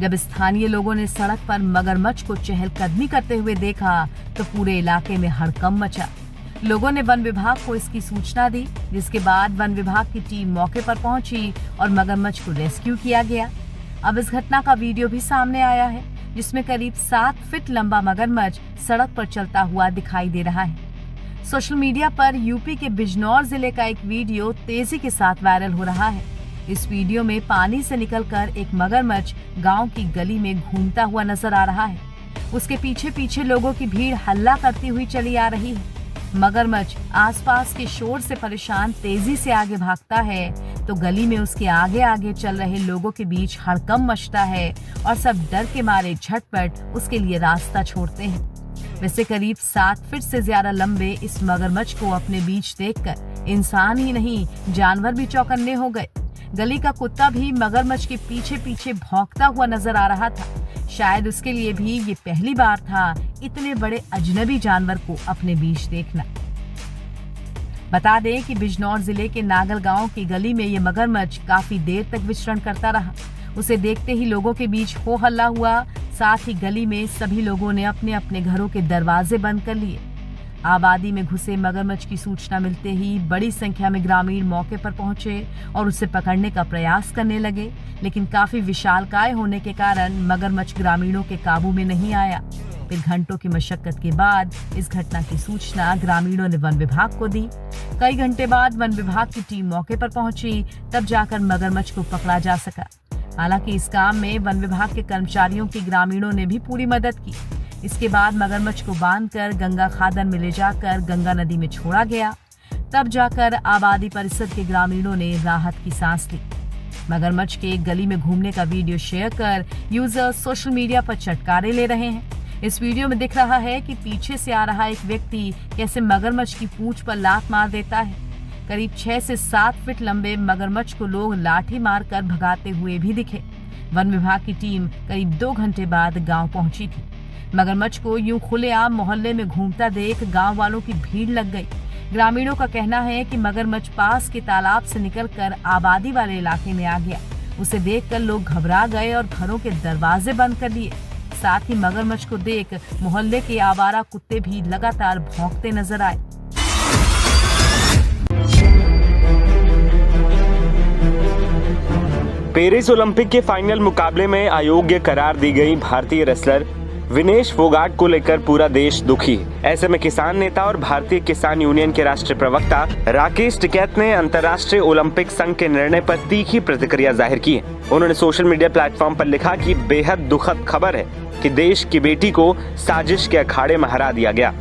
जब स्थानीय लोगों ने सड़क पर मगरमच्छ को चहलकदमी करते हुए देखा तो पूरे इलाके में हड़कंप मचा। लोगों ने वन विभाग को इसकी सूचना दी, जिसके बाद वन विभाग की टीम मौके पर पहुंची और मगरमच्छ को रेस्क्यू किया गया। अब इस घटना का वीडियो भी सामने आया है। जिसमें करीब 7 फीट लंबा मगरमच्छ सड़क पर चलता हुआ दिखाई दे रहा है। सोशल मीडिया पर यूपी के बिजनौर जिले का एक वीडियो तेजी के साथ वायरल हो रहा है। इस वीडियो में पानी से निकलकर एक मगरमच्छ गांव की गली में घूमता हुआ नजर आ रहा है। उसके पीछे पीछे लोगों की भीड़ हल्ला करती हुई चली आ रही है। मगरमच्छ आसपास के शोर से परेशान तेजी से आगे भागता है तो गली में उसके आगे आगे चल रहे लोगों के बीच हड़कंप मचता है और सब डर के मारे झटपट उसके लिए रास्ता छोड़ते हैं। वैसे करीब 7 फीट से ज्यादा लंबे इस मगरमच्छ को अपने बीच देखकर इंसान ही नहीं जानवर भी चौकन्ने हो गए। गली का कुत्ता भी मगरमच्छ के पीछे पीछे भौंकता हुआ नजर आ रहा था। शायद उसके लिए भी ये पहली बार था इतने बड़े अजनबी जानवर को अपने बीच देखना। बता दें कि बिजनौर जिले के नागल गांव की गली में ये मगरमच्छ काफी देर तक विचरण करता रहा। उसे देखते ही लोगों के बीच हो हल्ला हुआ। साथ ही गली में सभी लोगों ने अपने अपने घरों के दरवाजे बंद कर लिए। आबादी में घुसे मगरमच्छ की सूचना मिलते ही बड़ी संख्या में ग्रामीण मौके पर पहुंचे और उसे पकड़ने का प्रयास करने लगे, लेकिन काफी विशालकाय होने के कारण मगरमच्छ ग्रामीणों के काबू में नहीं आया। फिर घंटों की मशक्कत के बाद इस घटना की सूचना ग्रामीणों ने वन विभाग को दी। कई घंटे बाद वन विभाग की टीम मौके पर पहुंची, तब जाकर मगरमच्छ को पकड़ा जा सका। हालांकि इस काम में वन विभाग के कर्मचारियों की ग्रामीणों ने भी पूरी मदद की। इसके बाद मगरमच्छ को बांधकर गंगा खादन में ले जाकर गंगा नदी में छोड़ा गया। तब जाकर आबादी परिसर के ग्रामीणों ने राहत की सांस ली। मगरमच्छ के गली में घूमने का वीडियो शेयर कर यूजर्स सोशल मीडिया पर चटकारे ले रहे हैं। इस वीडियो में दिख रहा है कि पीछे से आ रहा एक व्यक्ति कैसे मगरमच्छ की पूंछ पर लात मार देता है। करीब 6 से 7 फीट लंबे मगरमच्छ को लोग लाठी मारकर भगाते हुए भी दिखे। वन विभाग की टीम करीब 2 घंटे बाद गांव पहुंची थी। मगरमच्छ को यूं खुलेआम मोहल्ले में घूमता देख गांव वालों की भीड़ लग गई। ग्रामीणों का कहना है कि मगरमच्छ पास के तालाब से निकलकर आबादी वाले इलाके में आ गया। उसे देखकर लोग घबरा गए और घरों के दरवाजे बंद कर लिए। साथ ही मगरमच्छ को देख मोहल्ले के आवारा कुत्ते भी लगातार भौंकते नजर आए। पेरिस ओलंपिक के फाइनल मुकाबले में अयोग्य करार दी गई भारतीय रेसलर विनेश फोगाट को लेकर पूरा देश दुखी है। ऐसे में किसान नेता और भारतीय किसान यूनियन के राष्ट्रीय प्रवक्ता राकेश टिकैत ने अंतर्राष्ट्रीय ओलंपिक संघ के निर्णय पर तीखी प्रतिक्रिया जाहिर की है। उन्होंने सोशल मीडिया प्लेटफॉर्म पर लिखा कि बेहद दुखद खबर है कि देश की बेटी को साजिश के अखाड़े में हरा दिया गया।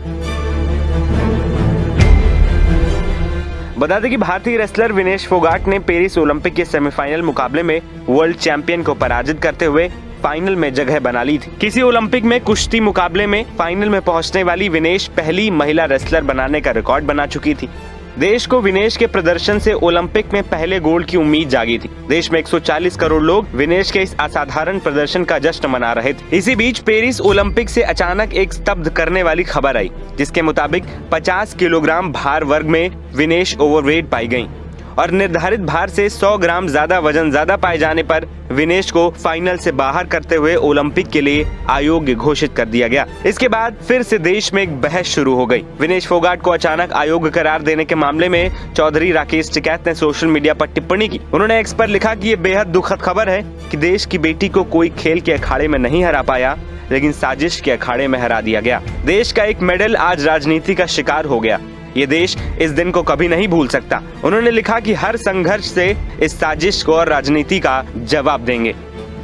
बता दें कि भारतीय रेसलर विनेश फोगाट ने पेरिस ओलंपिक के सेमीफाइनल मुकाबले में वर्ल्ड चैंपियन को पराजित करते हुए फाइनल में जगह बना ली थी। किसी ओलंपिक में कुश्ती मुकाबले में फाइनल में पहुंचने वाली विनेश पहली महिला रेसलर बनाने का रिकॉर्ड बना चुकी थी। देश को विनेश के प्रदर्शन से ओलंपिक में पहले गोल्ड की उम्मीद जागी थी। देश में 140 करोड़ लोग विनेश के इस असाधारण प्रदर्शन का जश्न मना रहे थे। इसी बीच पेरिस ओलंपिक से अचानक एक स्तब्ध करने वाली खबर आई, जिसके मुताबिक 50 किलोग्राम भार वर्ग में विनेश ओवरवेट पाई गयी और निर्धारित भार से 100 ग्राम ज्यादा वजन ज्यादा पाए जाने पर विनेश को फाइनल से बाहर करते हुए ओलंपिक के लिए अयोग्य घोषित कर दिया गया। इसके बाद फिर से देश में एक बहस शुरू हो गई। विनेश फोगाट को अचानक अयोग्य करार देने के मामले में चौधरी राकेश टिकैत ने सोशल मीडिया पर टिप्पणी की। उन्होंने एक्स पर लिखा कि ये बेहद दुखद खबर है कि देश की बेटी को कोई खेल के अखाड़े में नहीं हरा पाया, लेकिन साजिश के अखाड़े में हरा दिया गया। देश का एक मेडल आज राजनीति का शिकार हो गया। ये देश इस दिन को कभी नहीं भूल सकता। उन्होंने लिखा कि हर संघर्ष से इस साजिश को और राजनीति का जवाब देंगे।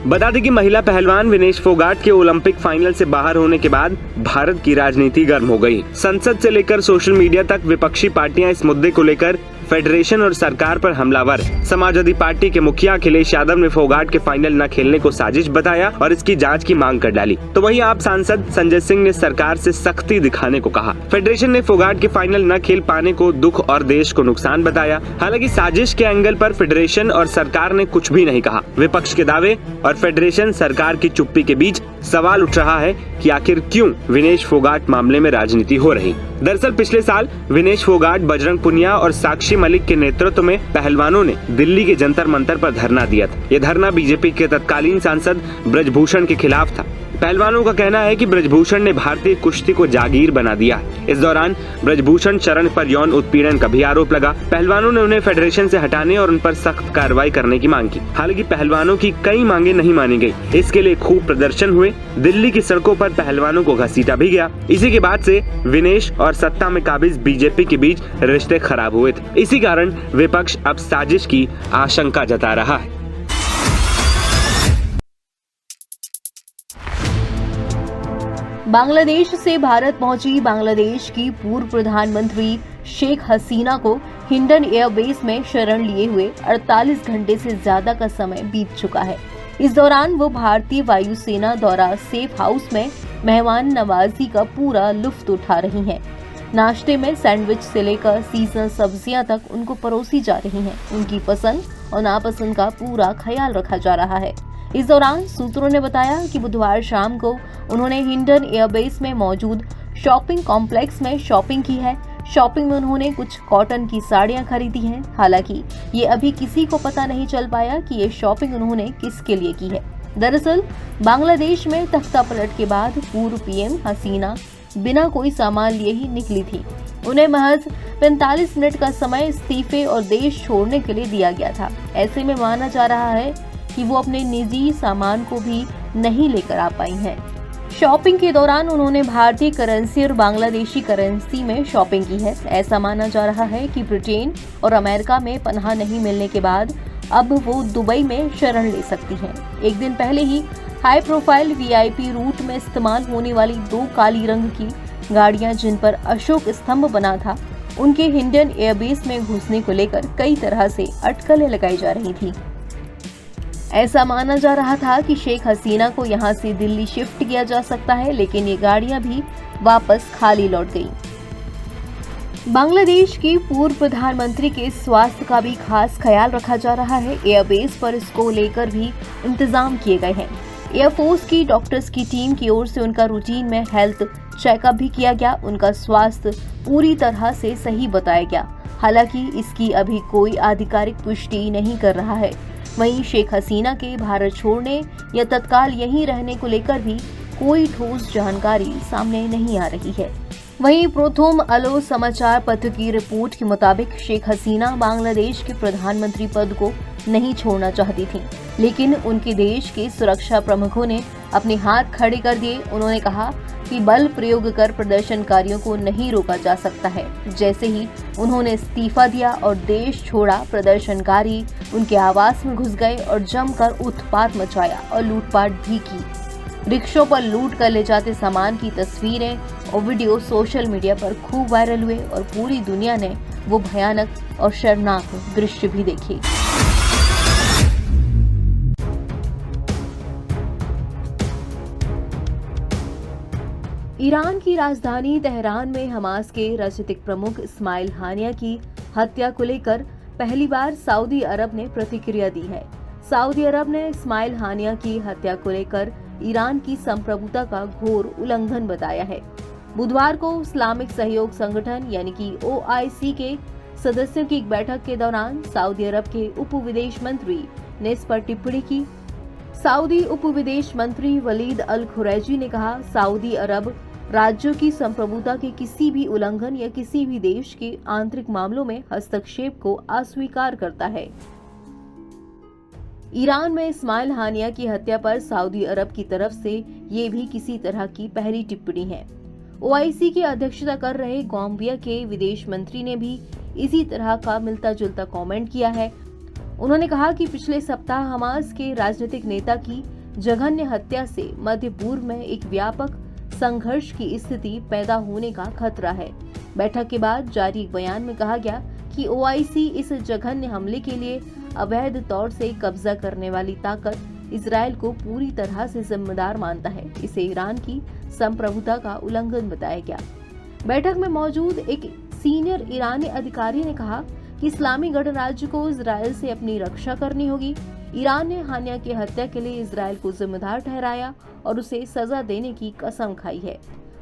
बता दें कि महिला पहलवान विनेश फोगाट के ओलंपिक फाइनल से बाहर होने के बाद भारत की राजनीति गर्म हो गई। संसद से लेकर सोशल मीडिया तक विपक्षी पार्टियां इस मुद्दे को लेकर फेडरेशन और सरकार पर हमलावर। समाजवादी पार्टी के मुखिया अखिलेश यादव ने फोगाट के फाइनल न खेलने को साजिश बताया और इसकी जांच की मांग कर डाली। तो वहीं आप सांसद संजय सिंह ने सरकार से सख्ती दिखाने को कहा। फेडरेशन ने फोगाट के फाइनल न खेल पाने को दुख और देश को नुकसान बताया। हालांकि साजिश के एंगल पर फेडरेशन और सरकार ने कुछ भी नहीं कहा। विपक्ष के दावे और फेडरेशन सरकार की चुप्पी के बीच सवाल उठ रहा है कि आखिर क्यों विनेश फोगाट मामले में राजनीति हो रही। दरअसल पिछले साल विनेश फोगाट, बजरंग पुनिया और साक्षी मलिक के नेतृत्व में पहलवानों ने दिल्ली के जंतर मंतर पर धरना दिया था। यह धरना बीजेपी के तत्कालीन सांसद ब्रजभूषण के खिलाफ था। पहलवानों का कहना है कि ब्रजभूषण ने भारतीय कुश्ती को जागीर बना दिया। इस दौरान ब्रजभूषण शरण पर यौन उत्पीड़न का भी आरोप लगा। पहलवानों ने उन्हें फेडरेशन से हटाने और उन पर सख्त कार्रवाई करने की मांग की। हालांकि पहलवानों की कई मांगे नहीं मानी गई। इसके लिए खूब प्रदर्शन हुए। दिल्ली की सड़कों पर पहलवानों को घसीटा भी गया। इसी के बाद से विनेश और सत्ता में काबिज बीजेपी के बीच रिश्ते खराब हुए थे। इसी कारण विपक्ष अब साजिश की आशंका जता रहा है। बांग्लादेश से भारत पहुंची बांग्लादेश की पूर्व प्रधानमंत्री शेख हसीना को हिंडन एयरबेस में शरण लिए हुए 48 घंटे से ज्यादा का समय बीत चुका है। इस दौरान वो भारतीय वायुसेना द्वारा सेफ हाउस में मेहमान नवाजी का पूरा लुत्फ उठा रही हैं। नाश्ते में सैंडविच से लेकर सीजनल सब्जियां तक उनको परोसी जा रही हैं। उनकी पसंद और नापसंद का पूरा ख्याल रखा जा रहा है। इस दौरान सूत्रों ने बताया कि बुधवार शाम को उन्होंने हिंडन एयरबेस में मौजूद शॉपिंग कॉम्प्लेक्स में शॉपिंग की है। शॉपिंग में उन्होंने कुछ कॉटन की साड़ियां खरीदी हैं। हालांकि ये अभी किसी को पता नहीं चल पाया कि ये शॉपिंग उन्होंने किसके लिए की है। दरअसल बांग्लादेश में तख्ता पलट के बाद पूर्व पीएम हसीना बिना कोई सामान लिए ही निकली थी। उन्हें महज 45 मिनट का समय इस्तीफे और देश छोड़ने के लिए दिया गया था। ऐसे में माना जा रहा है कि वो अपने निजी सामान को भी नहीं लेकर आ पाई हैं। शॉपिंग के दौरान उन्होंने भारतीय करेंसी और बांग्लादेशी करेंसी में शॉपिंग की है। ऐसा माना जा रहा है कि ब्रिटेन और अमेरिका में पनाह नहीं मिलने के बाद अब वो दुबई में शरण ले सकती हैं। एक दिन पहले ही हाई प्रोफाइल वीआईपी रूट में इस्तेमाल होने वाली 2 काली रंग की गाड़ियां जिन पर अशोक स्तंभ बना था, उनके हिंडन एयरबेस में घुसने को लेकर कई तरह से अटकलें लगाई जा रही थी। ऐसा माना जा रहा था कि शेख हसीना को यहां से दिल्ली शिफ्ट किया जा सकता है, लेकिन ये गाड़ियां भी वापस खाली लौट गईं। बांग्लादेश की पूर्व प्रधानमंत्री के स्वास्थ्य का भी खास ख्याल रखा जा रहा है। एयरबेस पर इसको लेकर भी इंतजाम किए गए हैं। एयरफोर्स की डॉक्टर्स की टीम की ओर से उनका रूटीन में हेल्थ चेकअप भी किया गया। उनका स्वास्थ्य पूरी तरह से सही बताया गया। हालांकि इसकी अभी कोई आधिकारिक पुष्टि नहीं कर रहा है। वहीं शेख हसीना के भारत छोड़ने या तत्काल यहीं रहने को लेकर भी कोई ठोस जानकारी सामने नहीं आ रही है। वहीं प्रोथोम अलो समाचार पत्र की रिपोर्ट के मुताबिक शेख हसीना बांग्लादेश के प्रधानमंत्री पद को नहीं छोड़ना चाहती थीं, लेकिन उनके देश के सुरक्षा प्रमुखों ने अपने हाथ खड़े कर दिए। उन्होंने कहा कि बल प्रयोग कर प्रदर्शनकारियों को नहीं रोका जा सकता है। जैसे ही उन्होंने इस्तीफा दिया और देश छोड़ा, प्रदर्शनकारी उनके आवास में घुस गए और जमकर उत्पात मचाया और लूटपाट भी की। रिक्शों पर लूट कर ले जाते सामान की तस्वीरें और वीडियो सोशल मीडिया पर खूब वायरल हुए और पूरी दुनिया ने वो भयानक और शर्मनाक दृश्य भी देखे। ईरान की राजधानी तेहरान में हमास के राजनीतिक प्रमुख इस्माइल हानिया की हत्या को लेकर पहली बार सऊदी अरब ने प्रतिक्रिया दी है। सऊदी अरब ने इस्माइल हानिया की हत्या को लेकर ईरान की संप्रभुता का घोर उल्लंघन बताया है। बुधवार को इस्लामिक सहयोग संगठन यानी कि OIC के सदस्यों की एक बैठक के दौरान सऊदी अरब के उप विदेश मंत्री ने इस पर टिप्पणी की। सऊदी उप विदेश मंत्री वलीद अल खुरैजी ने कहा, सऊदी अरब राज्यों की संप्रभुता के किसी भी उल्लंघन या किसी भी देश के आंतरिक मामलों में हस्तक्षेप को अस्वीकार करता है। ईरान में इस्माइल हानिया की हत्या पर सऊदी अरब की तरफ से ये भी किसी तरह की पहली टिप्पणी है। OIC की अध्यक्षता कर रहे गाम्बिया के विदेश मंत्री ने भी इसी तरह का मिलता जुलता कमेंट किया है। उन्होंने कहा कि पिछले सप्ताह हमास के राजनीतिक नेता की जघन्य हत्या से मध्य पूर्व में एक व्यापक संघर्ष की स्थिति पैदा होने का खतरा है। बैठक के बाद जारी एक बयान में कहा गया कि OIC इस जघन्य हमले के लिए अवैध तौर से कब्जा करने वाली ताकत इजराइल को पूरी तरह से जिम्मेदार मानता है। इसे ईरान की संप्रभुता का उल्लंघन बताया गया। बैठक में मौजूद एक सीनियर ईरानी अधिकारी ने कहा कि इस्लामी गणराज्य को इजराइल से अपनी रक्षा करनी होगी। ईरान ने हानिया की हत्या के लिए इजराइल को जिम्मेदार ठहराया और उसे सजा देने की कसम खाई है।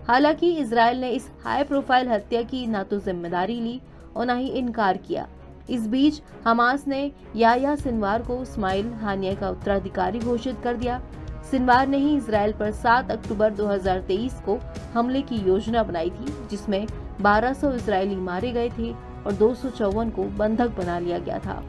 हालांकि इजराइल ने इस हाई प्रोफाइल हत्या की न तो जिम्मेदारी ली और न ही इनकार किया। इस बीच हमास ने याह्या सिनवार को इस्माइल हानिया का उत्तराधिकारी घोषित कर दिया। सिनवार ने ही इजराइल पर 7 अक्टूबर 2023 को हमले की योजना बनाई थी, जिसमें 1200 इजरायली मारे गए थे और 254 को बंधक बना लिया गया था।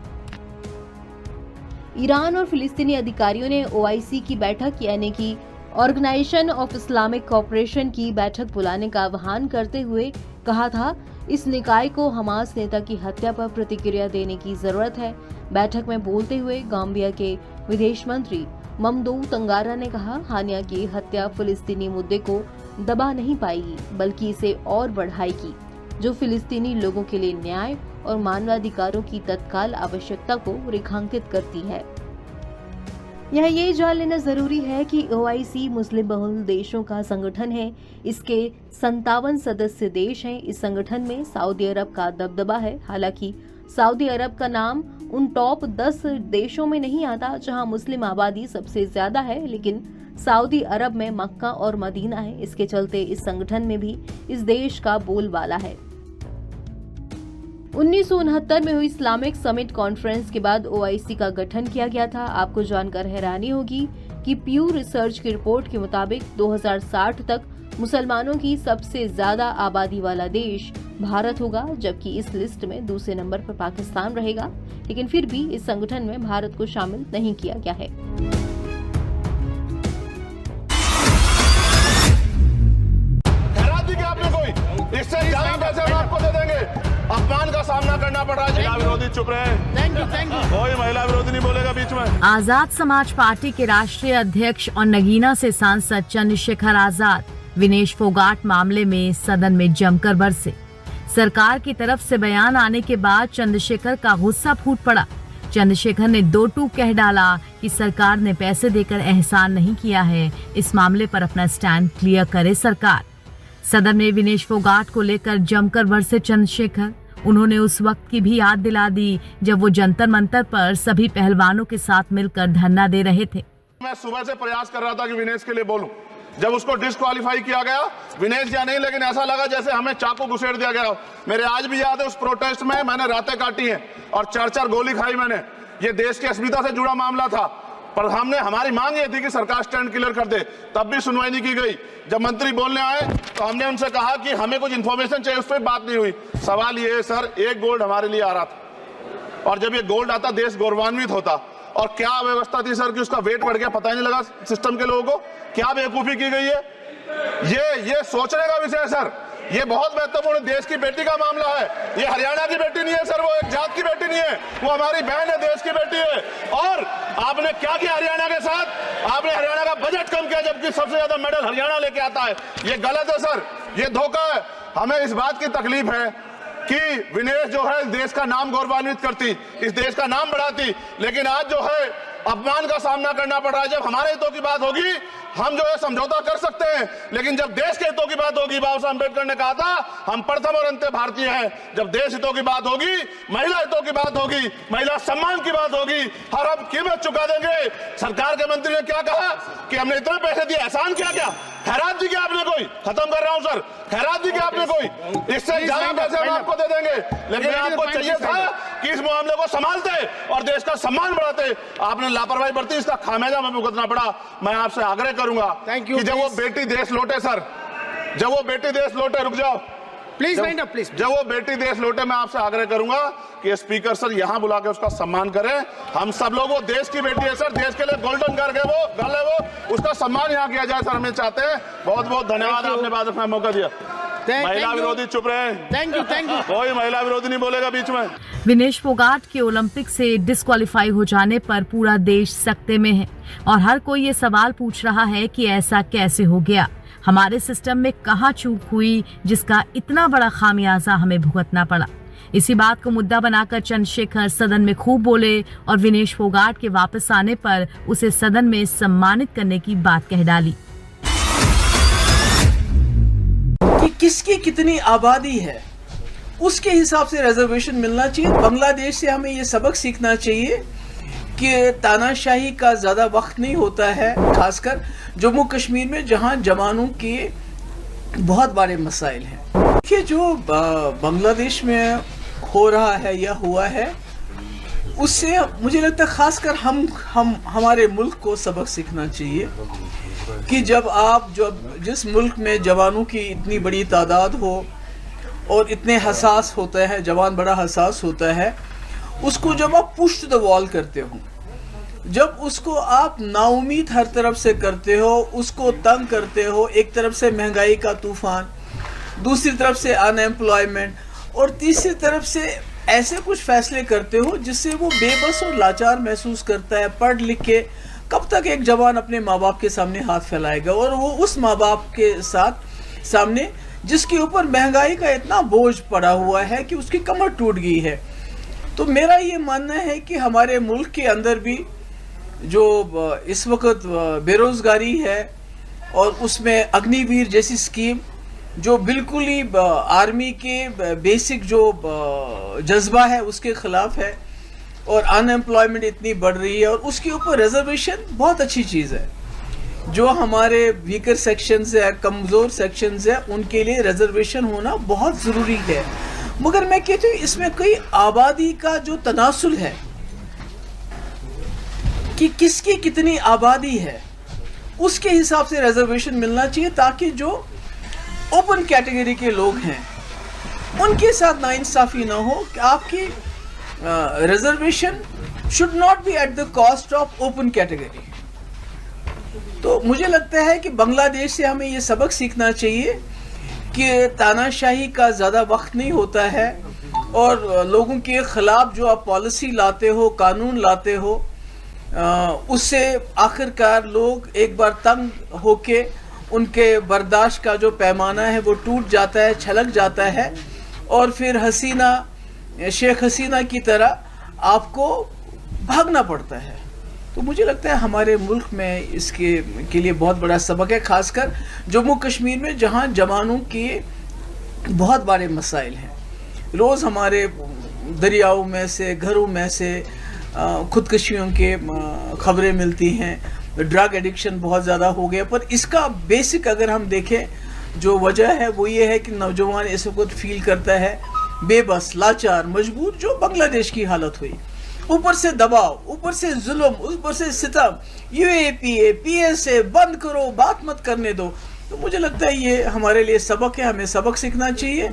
ईरान और फिलिस्तीनी अधिकारियों ने ओआईसी की बैठक यानी कि ऑर्गेनाइजेशन ऑफ इस्लामिक कोऑपरेशन की बैठक बुलाने का आह्वान करते हुए कहा था, इस निकाय को हमास नेता की हत्या पर प्रतिक्रिया देने की जरूरत है। बैठक में बोलते हुए गाम्बिया के विदेश मंत्री ममदू तंगारा ने कहा, हानिया की हत्या फिलिस्तीनी मुद्दे को दबा नहीं पाएगी, बल्कि इसे और बढ़ाएगी, जो फिलिस्तीनी लोगों के लिए न्याय और मानवाधिकारों की तत्काल आवश्यकता को रेखांकित करती है। यहाँ ये जान लेना जरूरी है कि ओआईसी मुस्लिम बहुल देशों का संगठन है। इसके 57 सदस्य देश हैं। इस संगठन में सऊदी अरब का दबदबा है। हालांकि सऊदी अरब का नाम उन टॉप 10 देशों में नहीं आता जहां मुस्लिम आबादी सबसे ज्यादा है, लेकिन सऊदी अरब में मक्का और मदीना है। इसके चलते इस संगठन में भी इस देश का बोलबाला है। 1969 में हुई इस्लामिक समिट कॉन्फ्रेंस के बाद ओआईसी का गठन किया गया था। आपको जानकर हैरानी होगी कि प्यू रिसर्च की रिपोर्ट के मुताबिक 2060 तक मुसलमानों की सबसे ज्यादा आबादी वाला देश भारत होगा, जबकि इस लिस्ट में दूसरे नंबर पर पाकिस्तान रहेगा। लेकिन फिर भी इस संगठन में भारत को शामिल नहीं किया गया है। इससे ज्यादा पैसे हम आपको दे देंगे। अपमान का सामना करना पड़ रहा है। महिला विरोधी चुप रहे। Thank you. कोई महिला विरोधी नहीं बोलेगा बीच में। आजाद समाज पार्टी के राष्ट्रीय अध्यक्ष और नगीना से सांसद चंद्रशेखर आजाद विनेश फोगाट मामले में सदन में जमकर बरसे। सरकार की तरफ से बयान आने के बाद चंद्रशेखर का गुस्सा फूट पड़ा। चंद्रशेखर ने दो टूक कह डाला कि सरकार ने पैसे देकर एहसान नहीं किया है। इस मामले पर अपना स्टैंड क्लियर करे सरकार। सदन में विनेश फोगाट को लेकर जमकर बरसे चंद्रशेखर। उन्होंने उस वक्त की भी याद दिला दी जब वो जंतर मंतर पर सभी पहलवानों के साथ मिलकर धरना दे रहे थे। मैं सुबह से प्रयास कर रहा था कि विनेश के लिए बोलूं। जब उसको डिस्क्वालीफाई किया गया, विनेश या नहीं, लेकिन ऐसा लगा जैसे हमें चाकू घुसेड़ दिया गया। मेरे आज भी याद है उस प्रोटेस्ट में मैंने रातें काटी हैं और 4-4 गोली खाई मैंने। ये देश की अस्मिता से जुड़ा मामला था, पर हमारी मांग ये थी कि सरकार स्टैंड क्लियर कर दे। तब भी सुनवाई नहीं की गई। जब मंत्री बोलने आए तो हमने उनसे कहा कि हमें कुछ इन्फॉर्मेशन चाहिए, उस पर बात नहीं हुई। सवाल ये है सर, एक गोल्ड हमारे लिए आ रहा था और जब ये गोल्ड आता देश गौरवान्वित होता। और क्या व्यवस्था थी सर कि उसका वेट बढ़ गया, पता ही नहीं लगा सिस्टम के लोगों को। क्या बेवकूफी की गई है, ये सोचने का विषय है सर। ये बहुत महत्वपूर्ण देश की बेटी का मामला है। ये हरियाणा की बेटी नहीं है सर, वो एक जात की बेटी नहीं है, वो हमारी बहन है, देश की बेटी है। और आपने क्या किया हरियाणा के साथ? आपने हरियाणा का बजट कम किया, जबकि सबसे ज्यादा मेडल हरियाणा लेके आता है। ये गलत है सर, ये धोखा है। हमें इस बात की तकलीफ है कि विनेश जो है देश का नाम गौरवान्वित करती, इस देश का नाम बढ़ाती, लेकिन आज जो है अपमान का सामना करना पड़ रहा है। जब हमारे हितों की बात होगी हम जो है समझौता कर सकते हैं, लेकिन जब देश के हितों की बात होगी, बाबा साहब अम्बेडकर ने कहा था हम प्रथम और अंत्य भारतीय हैं। जब देश हितों की बात होगी, महिला हितों की बात होगी, महिला सम्मान की बात होगी, हर हम कीमत चुका देंगे। सरकार के मंत्री ने क्या कहा कि हमने इतने पैसे दिए, एहसान किया क्या? खैरात दी क्या आपने कोई? खत्म कर रहा हूं सर, खैरात दी क्या आपने कोई? इससे ज्यादा पैसे हम आपको दे देंगे, लेकिन आपको चाहिए था कि इस मामले को संभालते और देश का सम्मान बढ़ाते। आपने लापरवाही बरती, इसका खामियाजा हमें भुगतना पड़ा। मैं आपसे आग्रह करूंगा कि जब वो बेटी देश लौटे सर, जब वो बेटी देश लौटे, रुक जाओ प्लीज, प्लीज, जब वो बेटी देश लौटे मैं आपसे आग्रह करूंगा कि स्पीकर सर यहां बुला के उसका सम्मान करें। हम सब लोग, वो देश की बेटी है सर, देश के लिए गोल्डन गर्ल है वो, उसका सम्मान यहां किया जाए सर, हमें चाहते हैं। बहुत बहुत धन्यवाद, आपने बात रखने का मौका दिया। महिला विरोधी चुप रहे। Thank you. कोई महिला विरोधी नहीं बोलेगा बीच में। विनेश फोगाट के ओलंपिक से डिस्क्वालीफाई हो जाने पर पूरा देश सकते में है और हर कोई ये सवाल पूछ रहा है कि ऐसा कैसे हो गया। हमारे सिस्टम में कहाँ चूक हुई जिसका इतना बड़ा खामियाजा हमें भुगतना पड़ा। इसी बात को मुद्दा बनाकर चंद्रशेखर सदन में खूब बोले और विनेश फोगाट के वापस आने पर उसे सदन में सम्मानित करने की बात कह डाली। कि किसकी कितनी आबादी है उसके हिसाब से रिजर्वेशन मिलना चाहिए। बांग्लादेश से हमें ये सबक सीखना चाहिए कि तानाशाही का ज़्यादा वक्त नहीं होता है, खासकर जम्मू कश्मीर में जहां जवानों के बहुत बड़े मसाइल हैं। कि जो बांग्लादेश में हो रहा है या हुआ है उससे मुझे लगता है खासकर हमारे मुल्क को सबक सीखना चाहिए कि जब जिस मुल्क में जवानों की इतनी बड़ी तादाद हो और इतने हसास होता है, जवान बड़ा हसास होता है, उसको जब आप पुश टू द वॉल करते हो, जब उसको आप नाउमीद हर तरफ से करते हो, उसको तंग करते हो, एक तरफ से महंगाई का तूफान, दूसरी तरफ से अनएम्प्लॉयमेंट और तीसरी तरफ से ऐसे कुछ फैसले करते हो जिससे वो बेबस और लाचार महसूस करता है। पढ़ लिख के कब तक एक जवान अपने माँ बाप के सामने हाथ फैलाएगा, और वो उस माँ बाप के सामने जिसके ऊपर महंगाई का इतना बोझ पड़ा हुआ है कि उसकी कमर टूट गई है। तो मेरा ये मानना है कि हमारे मुल्क के अंदर भी जो इस वक्त बेरोजगारी है और उसमें अग्निवीर जैसी स्कीम जो बिल्कुल ही आर्मी के बेसिक जो जज्बा है उसके खिलाफ है, और अनएम्प्लॉयमेंट इतनी बढ़ रही है, और उसके ऊपर रिजर्वेशन बहुत अच्छी चीज़ है। जो हमारे वीकर सेक्शंस है, कमज़ोर सेक्शंस है, उनके लिए रिजर्वेशन होना बहुत ज़रूरी है। मगर मैं कहती हूँ इसमें कोई आबादी का जो तनासुल है कि किसकी कितनी आबादी है, उसके हिसाब से रिजर्वेशन मिलना चाहिए, ताकि जो ओपन कैटेगरी के लोग हैं उनके साथ नाइंसाफी ना हो कि आपकी reservation should not be at the cost of open category. तो मुझे लगता है कि बांग्लादेश से हमें ये सबक सीखना चाहिए कि तानाशाही का ज़्यादा वक्त नहीं होता है, और लोगों के ख़िलाफ़ जो आप पॉलिसी लाते हो, कानून लाते हो, उससे आखिरकार लोग एक बार तंग होके उनके बर्दाश्त का जो पैमाना है वो टूट जाता है, छलक जाता है, और फिर शेख हसीना की तरह आपको भागना पड़ता है। तो मुझे लगता है हमारे मुल्क में इसके के लिए बहुत बड़ा सबक है, खासकर जम्मू कश्मीर में जहां जवानों के बहुत बड़े मसाइल हैं। रोज़ हमारे दरियाओं में से, घरों में से खुदकुशियों के खबरें मिलती हैं। ड्रग एडिक्शन बहुत ज़्यादा हो गया, पर इसका बेसिक अगर हम देखें जो वजह है वो ये है कि नौजवान इस वक्त फील करता है बेबस, लाचार, मजबूर, जो बांग्लादेश की हालत हुई। ऊपर से दबाव, ऊपर से जुल्म, ऊपर से सितम, UAPA, PSA बंद करो, बात मत करने दो। तो मुझे लगता है ये हमारे लिए सबक है, हमें सबक सीखना चाहिए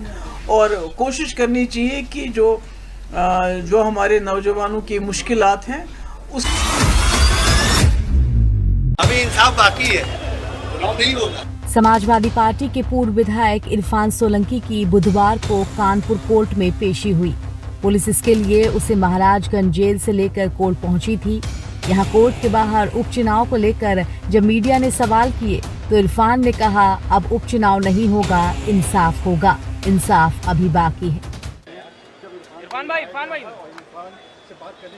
और कोशिश करनी चाहिए कि जो हमारे नौजवानों की मुश्किलात हैं उस अभी इंसाफ बाकी है, नहीं होगा। समाजवादी पार्टी के पूर्व विधायक इरफान सोलंकी की बुधवार को कानपुर कोर्ट में पेशी हुई। पुलिस इसके लिए उसे महाराजगंज जेल से लेकर कोर्ट पहुंची थी। यहां कोर्ट के बाहर उपचुनाव को लेकर जब मीडिया ने सवाल किए तो इरफान ने कहा, अब उपचुनाव नहीं होगा, इंसाफ होगा। इंसाफ अभी बाकी है।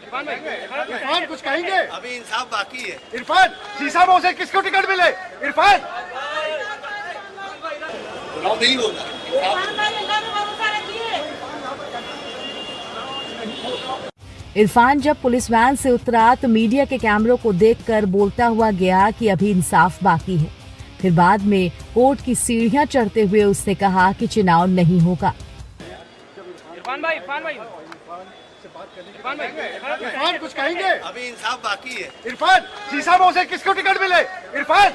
इरफान कुछ कहेंगे? अभी इंसाफ बाकी है। इरफान शीशा में उसे किसको टिकट मिले? इरफान नहीं होगा। इरफान जब पुलिस वैन से उतरा तो मीडिया के कैमरों को देखकर बोलता हुआ गया कि अभी इंसाफ बाकी है। फिर बाद में कोर्ट की सीढ़ियां चढ़ते हुए उसने कहा कि चुनाव नहीं होगा। इरफान कुछ कहेंगे? अभी इंसाफ बाकी है। इरफान शीशा में उसे किसको टिकट मिले? इरफान